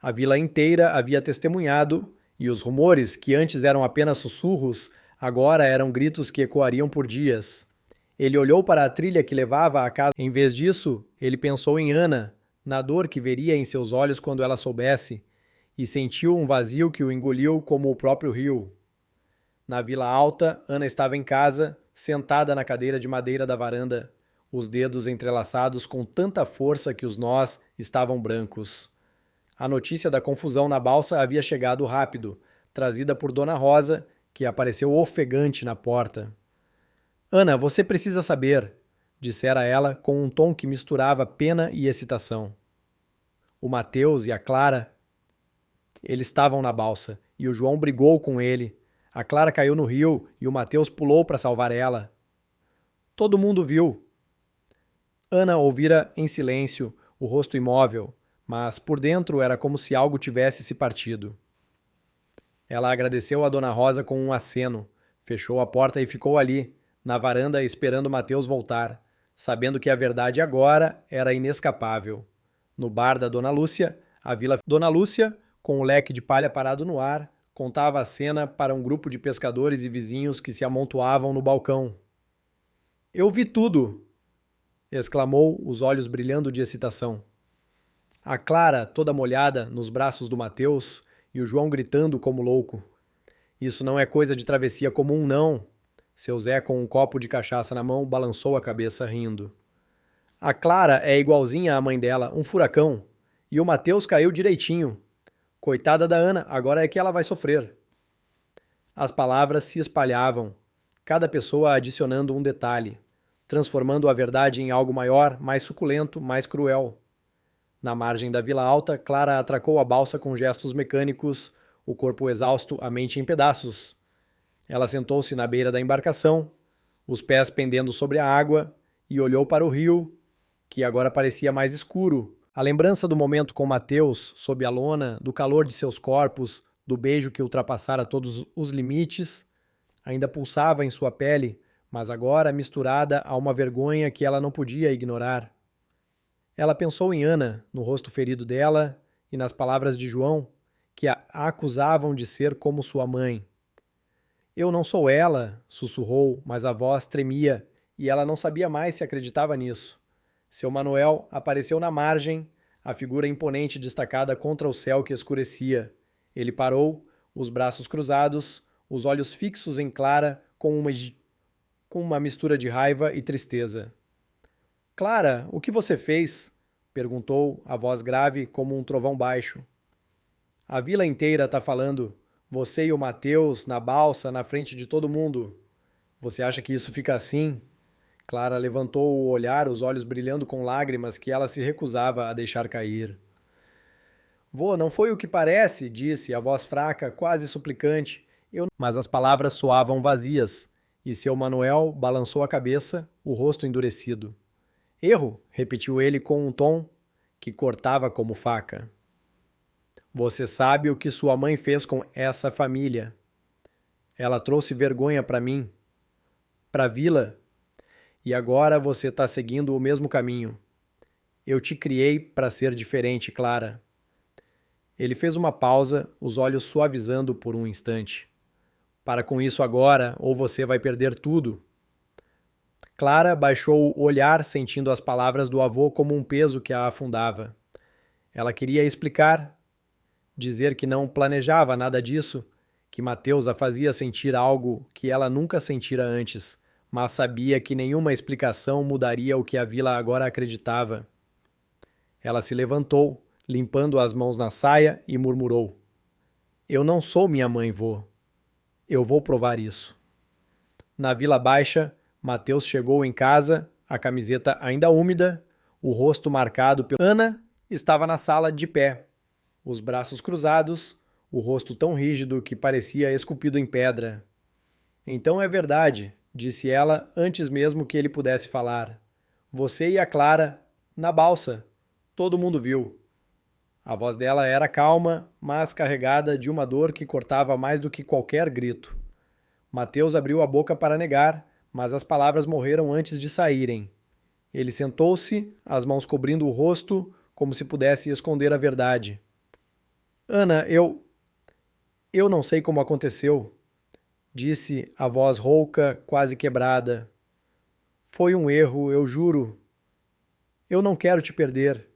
A vila inteira havia testemunhado, e os rumores, que antes eram apenas sussurros, agora eram gritos que ecoariam por dias. Ele olhou para a trilha que levava à casa. Em vez disso, ele pensou em Ana, na dor que veria em seus olhos quando ela soubesse, e sentiu um vazio que o engoliu como o próprio rio. Na Vila Alta, Ana estava em casa, sentada na cadeira de madeira da varanda, os dedos entrelaçados com tanta força que os nós estavam brancos. A notícia da confusão na balsa havia chegado rápido, trazida por Dona Rosa, que apareceu ofegante na porta. Ana, você precisa saber, dissera ela com um tom que misturava pena e excitação. O Mateus e a Clara... Eles estavam na balsa, e o João brigou com ele. A Clara caiu no rio, e o Mateus pulou para salvar ela. Todo mundo viu. Ana ouvira em silêncio, o rosto imóvel, mas por dentro era como se algo tivesse se partido. Ela agradeceu a Dona Rosa com um aceno, fechou a porta e ficou ali, na varanda, esperando Mateus voltar, sabendo que a verdade agora era inescapável. No bar da Dona Lúcia, a Vila Dona Lúcia, com o leque de palha parado no ar, contava a cena para um grupo de pescadores e vizinhos que se amontoavam no balcão. "Eu vi tudo!" exclamou, os olhos brilhando de excitação. A Clara, toda molhada, nos braços do Mateus, e o João gritando como louco. "Isso não é coisa de travessia comum, não." Seu Zé, com um copo de cachaça na mão, balançou a cabeça rindo. "A Clara é igualzinha à mãe dela, um furacão. E o Mateus caiu direitinho. Coitada da Ana, agora é que ela vai sofrer." As palavras se espalhavam, cada pessoa adicionando um detalhe, transformando a verdade em algo maior, mais suculento, mais cruel. Na margem da Vila Alta, Clara atracou a balsa com gestos mecânicos, o corpo exausto, a mente em pedaços. Ela sentou-se na beira da embarcação, os pés pendendo sobre a água, e olhou para o rio, que agora parecia mais escuro. A lembrança do momento com Mateus, sob a lona, do calor de seus corpos, do beijo que ultrapassara todos os limites, ainda pulsava em sua pele, mas agora misturada a uma vergonha que ela não podia ignorar. Ela pensou em Ana, no rosto ferido dela, e nas palavras de João, que a acusavam de ser como sua mãe. "Eu não sou ela", sussurrou, mas a voz tremia, e ela não sabia mais se acreditava nisso. Seu Manuel apareceu na margem, a figura imponente destacada contra o céu que escurecia. Ele parou, os braços cruzados, os olhos fixos em Clara, com uma mistura de raiva e tristeza. "Clara, o que você fez?" perguntou, a voz grave como um trovão baixo. "A vila inteira tá falando. Você e o Mateus, na balsa, na frente de todo mundo. Você acha que isso fica assim?" Clara levantou o olhar, os olhos brilhando com lágrimas que ela se recusava a deixar cair. "Vô, não foi o que parece", disse, a voz fraca, quase suplicante. Mas as palavras soavam vazias, e seu Manuel balançou a cabeça, o rosto endurecido. "Erro", repetiu ele com um tom que cortava como faca. "Você sabe o que sua mãe fez com essa família. Ela trouxe vergonha para mim, para a vila, e agora você está seguindo o mesmo caminho. Eu te criei para ser diferente, Clara." Ele fez uma pausa, os olhos suavizando por um instante. "Para com isso agora, ou você vai perder tudo." Clara baixou o olhar, sentindo as palavras do avô como um peso que a afundava. Ela queria explicar, dizer que não planejava nada disso, que Mateus a fazia sentir algo que ela nunca sentira antes, mas sabia que nenhuma explicação mudaria o que a vila agora acreditava. Ela se levantou, limpando as mãos na saia, e murmurou: "Eu não sou minha mãe, vô. Eu vou provar isso." Na Vila Baixa, Mateus chegou em casa, a camiseta ainda úmida, o rosto marcado pelo... Ana estava na sala de pé, os braços cruzados, o rosto tão rígido que parecia esculpido em pedra. "Então é verdade", disse ela antes mesmo que ele pudesse falar. "Você e a Clara, na balsa. Todo mundo viu." A voz dela era calma, mas carregada de uma dor que cortava mais do que qualquer grito. Mateus abriu a boca para negar, mas as palavras morreram antes de saírem. Ele sentou-se, as mãos cobrindo o rosto, como se pudesse esconder a verdade. "Ana, eu não sei como aconteceu", disse a voz rouca, quase quebrada. "Foi um erro, eu juro. Eu não quero te perder."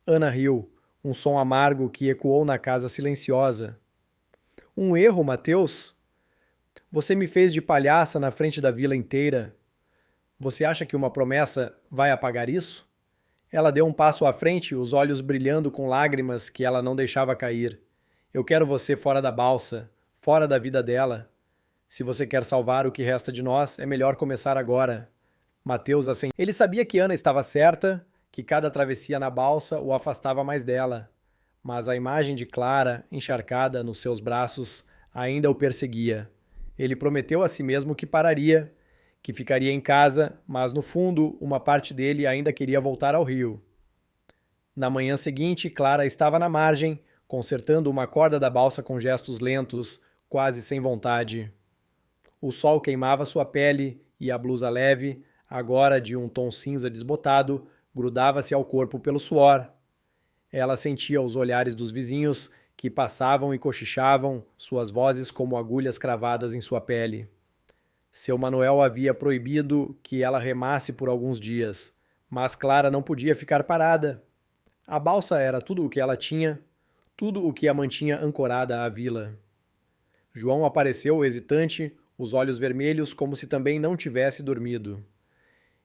Ana riu, um som amargo que ecoou na casa silenciosa. "Um erro, Mateus? Você me fez de palhaça na frente da vila inteira. Você acha que uma promessa vai apagar isso?" Ela deu um passo à frente, os olhos brilhando com lágrimas que ela não deixava cair. "Eu quero você fora da balsa, fora da vida dela. Se você quer salvar o que resta de nós, é melhor começar agora." Mateus assim. Ele sabia que Ana estava certa, que cada travessia na balsa o afastava mais dela. mas a imagem de Clara, encharcada nos seus braços, ainda o perseguia. Ele prometeu a si mesmo que pararia, que ficaria em casa, mas no fundo, uma parte dele ainda queria voltar ao rio. Na manhã seguinte, Clara estava na margem, consertando uma corda da balsa com gestos lentos, quase sem vontade. O sol queimava sua pele e a blusa leve, agora de um tom cinza desbotado, grudava-se ao corpo pelo suor. Ela sentia os olhares dos vizinhos que passavam e cochichavam, suas vozes como agulhas cravadas em sua pele. Seu Manuel havia proibido que ela remasse por alguns dias, mas Clara não podia ficar parada. A balsa era tudo o que ela tinha, tudo o que a mantinha ancorada à vila. João apareceu hesitante, os olhos vermelhos como se também não tivesse dormido.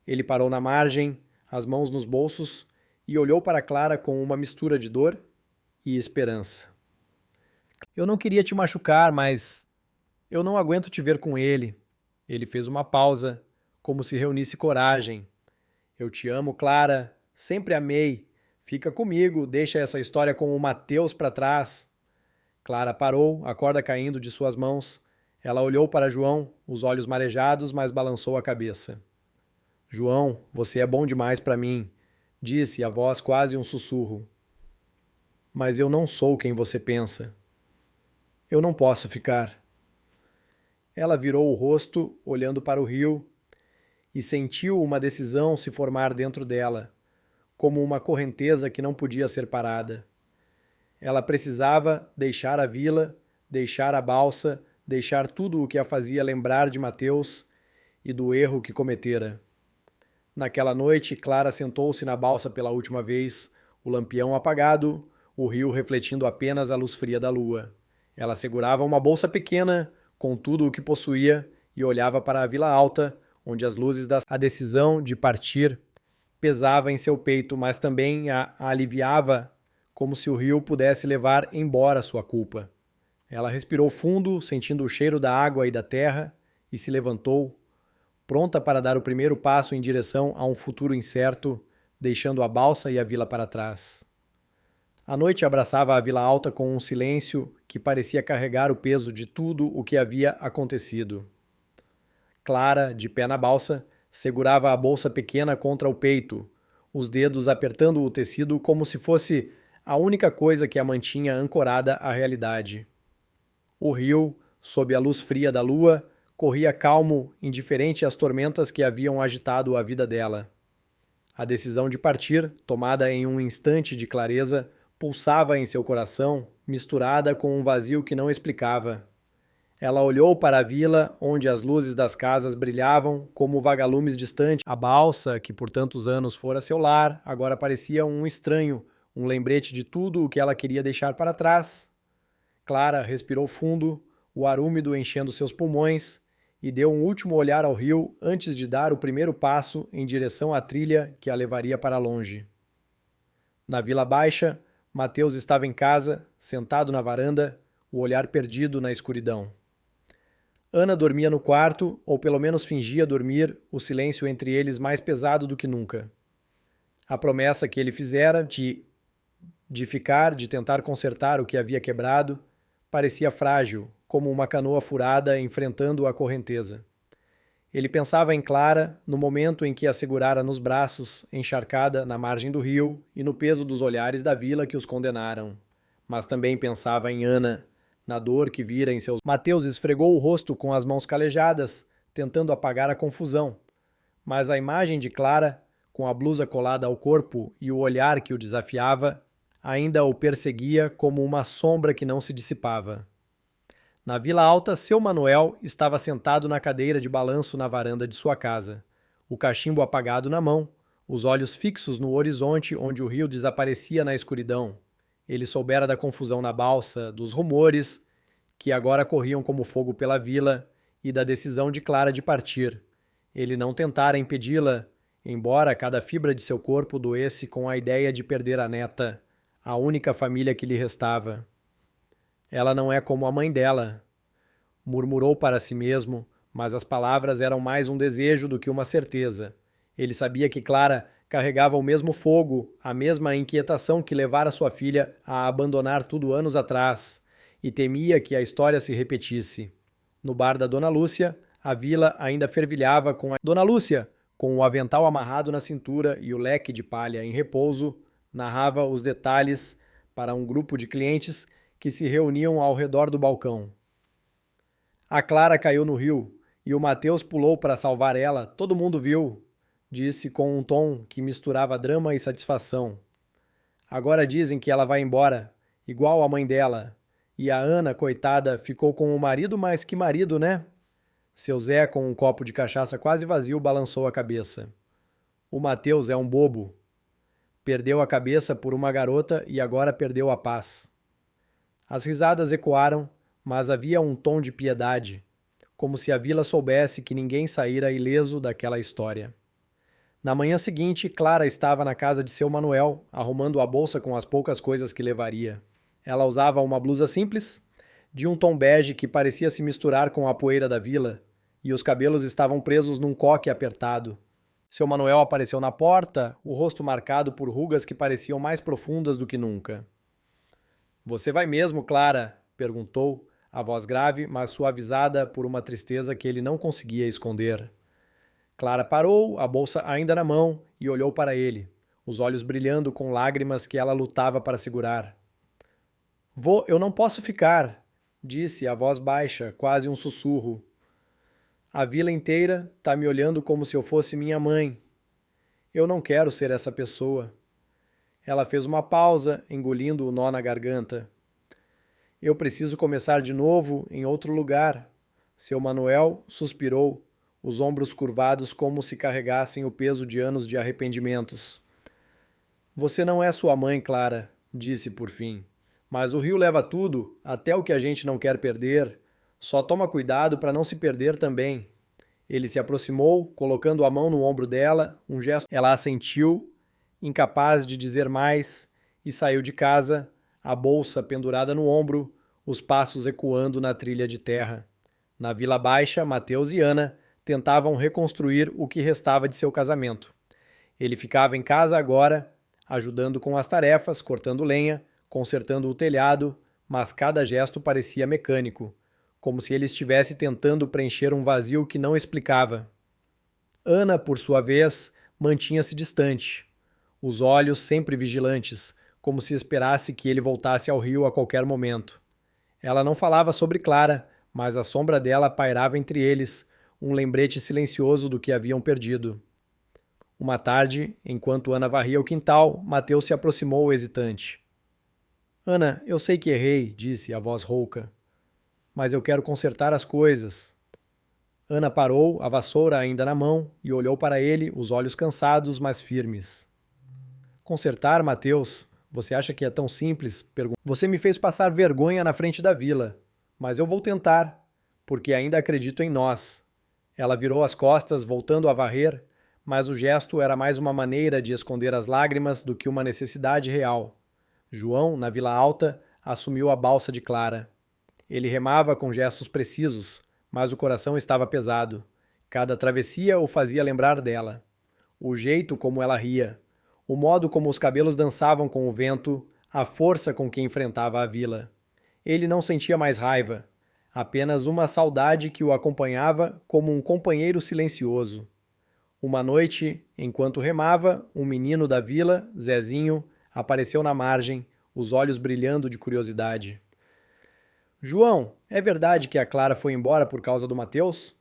Ele parou na margem, as mãos nos bolsos, e olhou para Clara com uma mistura de dor e esperança. Eu não queria te machucar, mas eu não aguento te ver com ele. Ele fez uma pausa, como se reunisse coragem. Eu te amo, Clara, sempre amei. Fica comigo, deixa essa história com o Mateus para trás. Clara parou, a corda caindo de suas mãos. Ela olhou para João, os olhos marejados, mas balançou a cabeça. João, você é bom demais para mim, disse, a voz quase um sussurro. Mas eu não sou quem você pensa. Eu não posso ficar. Ela virou o rosto, olhando para o rio, e sentiu uma decisão se formar dentro dela, como uma correnteza que não podia ser parada. Ela precisava deixar a vila, deixar a balsa, deixar tudo o que a fazia lembrar de Mateus e do erro que cometera. Naquela noite, Clara sentou-se na balsa pela última vez, o lampião apagado, o rio refletindo apenas a luz fria da lua. Ela segurava uma bolsa pequena, com tudo o que possuía, e olhava para a Vila Alta, onde as luzes da decisão de partir pesava em seu peito, mas também a aliviava, como se o rio pudesse levar embora sua culpa. Ela respirou fundo, sentindo o cheiro da água e da terra, e se levantou, pronta para dar o primeiro passo em direção a um futuro incerto, deixando a balsa e a vila para trás. A noite abraçava a Vila Alta com um silêncio que parecia carregar o peso de tudo o que havia acontecido. Clara, de pé na balsa, segurava a bolsa pequena contra o peito, os dedos apertando o tecido como se fosse a única coisa que a mantinha ancorada à realidade. O rio, sob a luz fria da lua, corria calmo, indiferente às tormentas que haviam agitado a vida dela. A decisão de partir, tomada em um instante de clareza, pulsava em seu coração, misturada com um vazio que não explicava. Ela olhou para a vila, onde as luzes das casas brilhavam como vagalumes distantes. A balsa, que por tantos anos fora seu lar, agora parecia um estranho, um lembrete de tudo o que ela queria deixar para trás. Clara respirou fundo, o ar úmido enchendo seus pulmões, e deu um último olhar ao rio antes de dar o primeiro passo em direção à trilha que a levaria para longe. Na Vila Baixa, Mateus estava em casa, sentado na varanda, o olhar perdido na escuridão. Ana dormia no quarto, ou pelo menos fingia dormir, o silêncio entre eles mais pesado do que nunca. A promessa que ele fizera de ficar, de tentar consertar o que havia quebrado, parecia frágil, como uma canoa furada enfrentando a correnteza. Ele pensava em Clara no momento em que a segurara nos braços, encharcada na margem do rio e no peso dos olhares da vila que os condenaram. Mas também pensava em Ana, na dor que vira em seus... Mateus esfregou o rosto com as mãos calejadas, tentando apagar a confusão. Mas a imagem de Clara, com a blusa colada ao corpo e o olhar que o desafiava, ainda o perseguia como uma sombra que não se dissipava. Na Vila Alta, seu Manuel estava sentado na cadeira de balanço na varanda de sua casa, o cachimbo apagado na mão, os olhos fixos no horizonte onde o rio desaparecia na escuridão. Ele soubera da confusão na balsa, dos rumores, que agora corriam como fogo pela vila, e da decisão de Clara de partir. Ele não tentara impedi-la, embora cada fibra de seu corpo doesse com a ideia de perder a neta, a única família que lhe restava. Ela não é como a mãe dela, murmurou para si mesmo, mas as palavras eram mais um desejo do que uma certeza. Ele sabia que Clara carregava o mesmo fogo, a mesma inquietação que levara sua filha a abandonar tudo anos atrás, e temia que a história se repetisse. No bar da Dona Lúcia, a vila ainda fervilhava com a Dona Lúcia, com o avental amarrado na cintura e o leque de palha em repouso, narrava os detalhes para um grupo de clientes que se reuniam ao redor do balcão. A Clara caiu no rio e o Mateus pulou para salvar ela. Todo mundo viu, disse com um tom que misturava drama e satisfação. Agora dizem que ela vai embora, igual a mãe dela. E a Ana, coitada, ficou com o marido, mas que marido, né? Seu Zé, com um copo de cachaça quase vazio, balançou a cabeça. O Mateus é um bobo. Perdeu a cabeça por uma garota e agora perdeu a paz. As risadas ecoaram, mas havia um tom de piedade, como se a vila soubesse que ninguém saíra ileso daquela história. Na manhã seguinte, Clara estava na casa de seu Manuel, arrumando a bolsa com as poucas coisas que levaria. Ela usava uma blusa simples, de um tom bege que parecia se misturar com a poeira da vila, e os cabelos estavam presos num coque apertado. Seu Manuel apareceu na porta, o rosto marcado por rugas que pareciam mais profundas do que nunca. "Você vai mesmo, Clara?" perguntou, a voz grave, mas suavizada por uma tristeza que ele não conseguia esconder. Clara parou, a bolsa ainda na mão, e olhou para ele, os olhos brilhando com lágrimas que ela lutava para segurar. "Vou, eu não posso ficar", disse a voz baixa, quase um sussurro. "A vila inteira tá me olhando como se eu fosse minha mãe. Eu não quero ser essa pessoa." Ela fez uma pausa, engolindo o nó na garganta. "Eu preciso começar de novo em outro lugar." Seu Manuel suspirou, os ombros curvados como se carregassem o peso de anos de arrependimentos. "Você não é sua mãe, Clara", disse por fim. "Mas o rio leva tudo, até o que a gente não quer perder. Só toma cuidado para não se perder também." Ele se aproximou, colocando a mão no ombro dela, um gesto. Ela assentiu, incapaz de dizer mais, e saiu de casa, a bolsa pendurada no ombro, os passos ecoando na trilha de terra. Na Vila Baixa, Mateus e Ana tentavam reconstruir o que restava de seu casamento. Ele ficava em casa agora, ajudando com as tarefas, cortando lenha, consertando o telhado, mas cada gesto parecia mecânico, como se ele estivesse tentando preencher um vazio que não explicava. Ana, por sua vez, mantinha-se distante, os olhos sempre vigilantes, como se esperasse que ele voltasse ao rio a qualquer momento. Ela não falava sobre Clara, mas a sombra dela pairava entre eles, um lembrete silencioso do que haviam perdido. Uma tarde, enquanto Ana varria o quintal, Mateus se aproximou hesitante. "Ana, eu sei que errei", disse a voz rouca, "mas eu quero consertar as coisas." Ana parou, a vassoura ainda na mão, e olhou para ele, os olhos cansados, mas firmes. "Consertar, Mateus? Você acha que é tão simples?" perguntou. "Você me fez passar vergonha na frente da vila, mas eu vou tentar, porque ainda acredito em nós." Ela virou as costas, voltando a varrer, mas o gesto era mais uma maneira de esconder as lágrimas do que uma necessidade real. João, na Vila Alta, assumiu a balsa de Clara. Ele remava com gestos precisos, mas o coração estava pesado. Cada travessia o fazia lembrar dela. O jeito como ela ria, o modo como os cabelos dançavam com o vento, a força com que enfrentava a vila. Ele não sentia mais raiva, apenas uma saudade que o acompanhava como um companheiro silencioso. Uma noite, enquanto remava, um menino da vila, Zezinho, apareceu na margem, os olhos brilhando de curiosidade. "João, é verdade que a Clara foi embora por causa do Mateus?"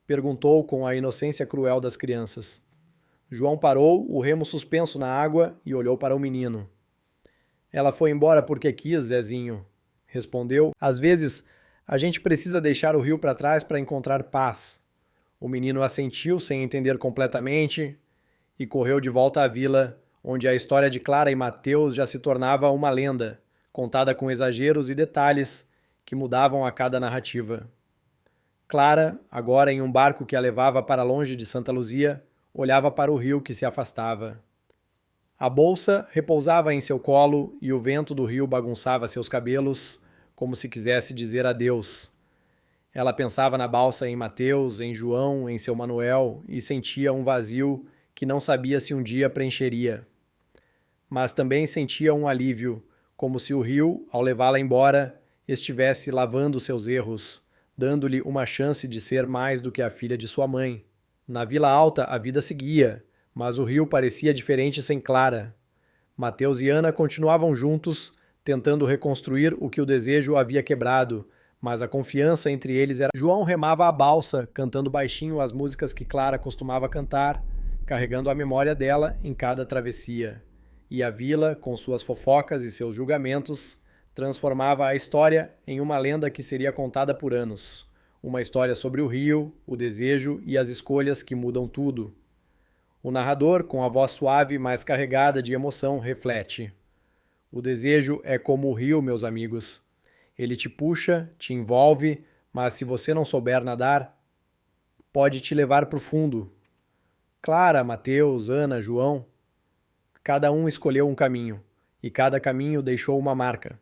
perguntou com a inocência cruel das crianças. João parou, o remo suspenso na água, e olhou para o menino. "Ela foi embora porque quis, Zezinho", respondeu. "Às vezes, a gente precisa deixar o rio para trás para encontrar paz." O menino assentiu sem entender completamente e correu de volta à vila, onde a história de Clara e Mateus já se tornava uma lenda, contada com exageros e detalhes que mudavam a cada narrativa. Clara, agora em um barco que a levava para longe de Santa Luzia, olhava para o rio que se afastava. A bolsa repousava em seu colo e o vento do rio bagunçava seus cabelos, como se quisesse dizer adeus. Ela pensava na balsa em Mateus, em João, em seu Manuel, e sentia um vazio que não sabia se um dia preencheria. Mas também sentia um alívio, como se o rio, ao levá-la embora, estivesse lavando seus erros, dando-lhe uma chance de ser mais do que a filha de sua mãe. Na Vila Alta a vida seguia, mas o rio parecia diferente sem Clara. Mateus e Ana continuavam juntos, tentando reconstruir o que o desejo havia quebrado, mas a confiança entre eles era... João remava a balsa, cantando baixinho as músicas que Clara costumava cantar, carregando a memória dela em cada travessia. E a vila, com suas fofocas e seus julgamentos, transformava a história em uma lenda que seria contada por anos. Uma história sobre o rio, o desejo e as escolhas que mudam tudo. O narrador, com a voz suave, mas carregada de emoção, reflete: o desejo é como o rio, meus amigos. Ele te puxa, te envolve, mas se você não souber nadar, pode te levar para o fundo. Clara, Mateus, Ana, João, cada um escolheu um caminho, e cada caminho deixou uma marca.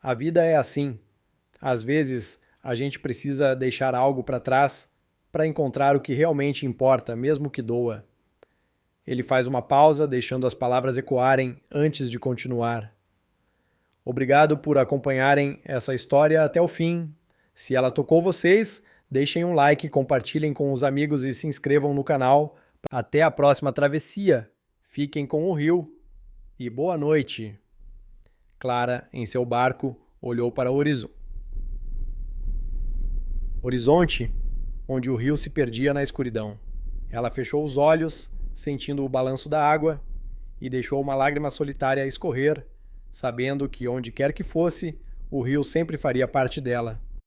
A vida é assim. Às vezes, a gente precisa deixar algo para trás para encontrar o que realmente importa, mesmo que doa. Ele faz uma pausa, deixando as palavras ecoarem antes de continuar. Obrigado por acompanharem essa história até o fim. Se ela tocou vocês, deixem um like, compartilhem com os amigos e se inscrevam no canal. Até a próxima travessia. Fiquem com o rio. E boa noite. Clara, em seu barco, olhou para o horizonte, onde o rio se perdia na escuridão. Ela fechou os olhos, sentindo o balanço da água, e deixou uma lágrima solitária escorrer, sabendo que onde quer que fosse, o rio sempre faria parte dela.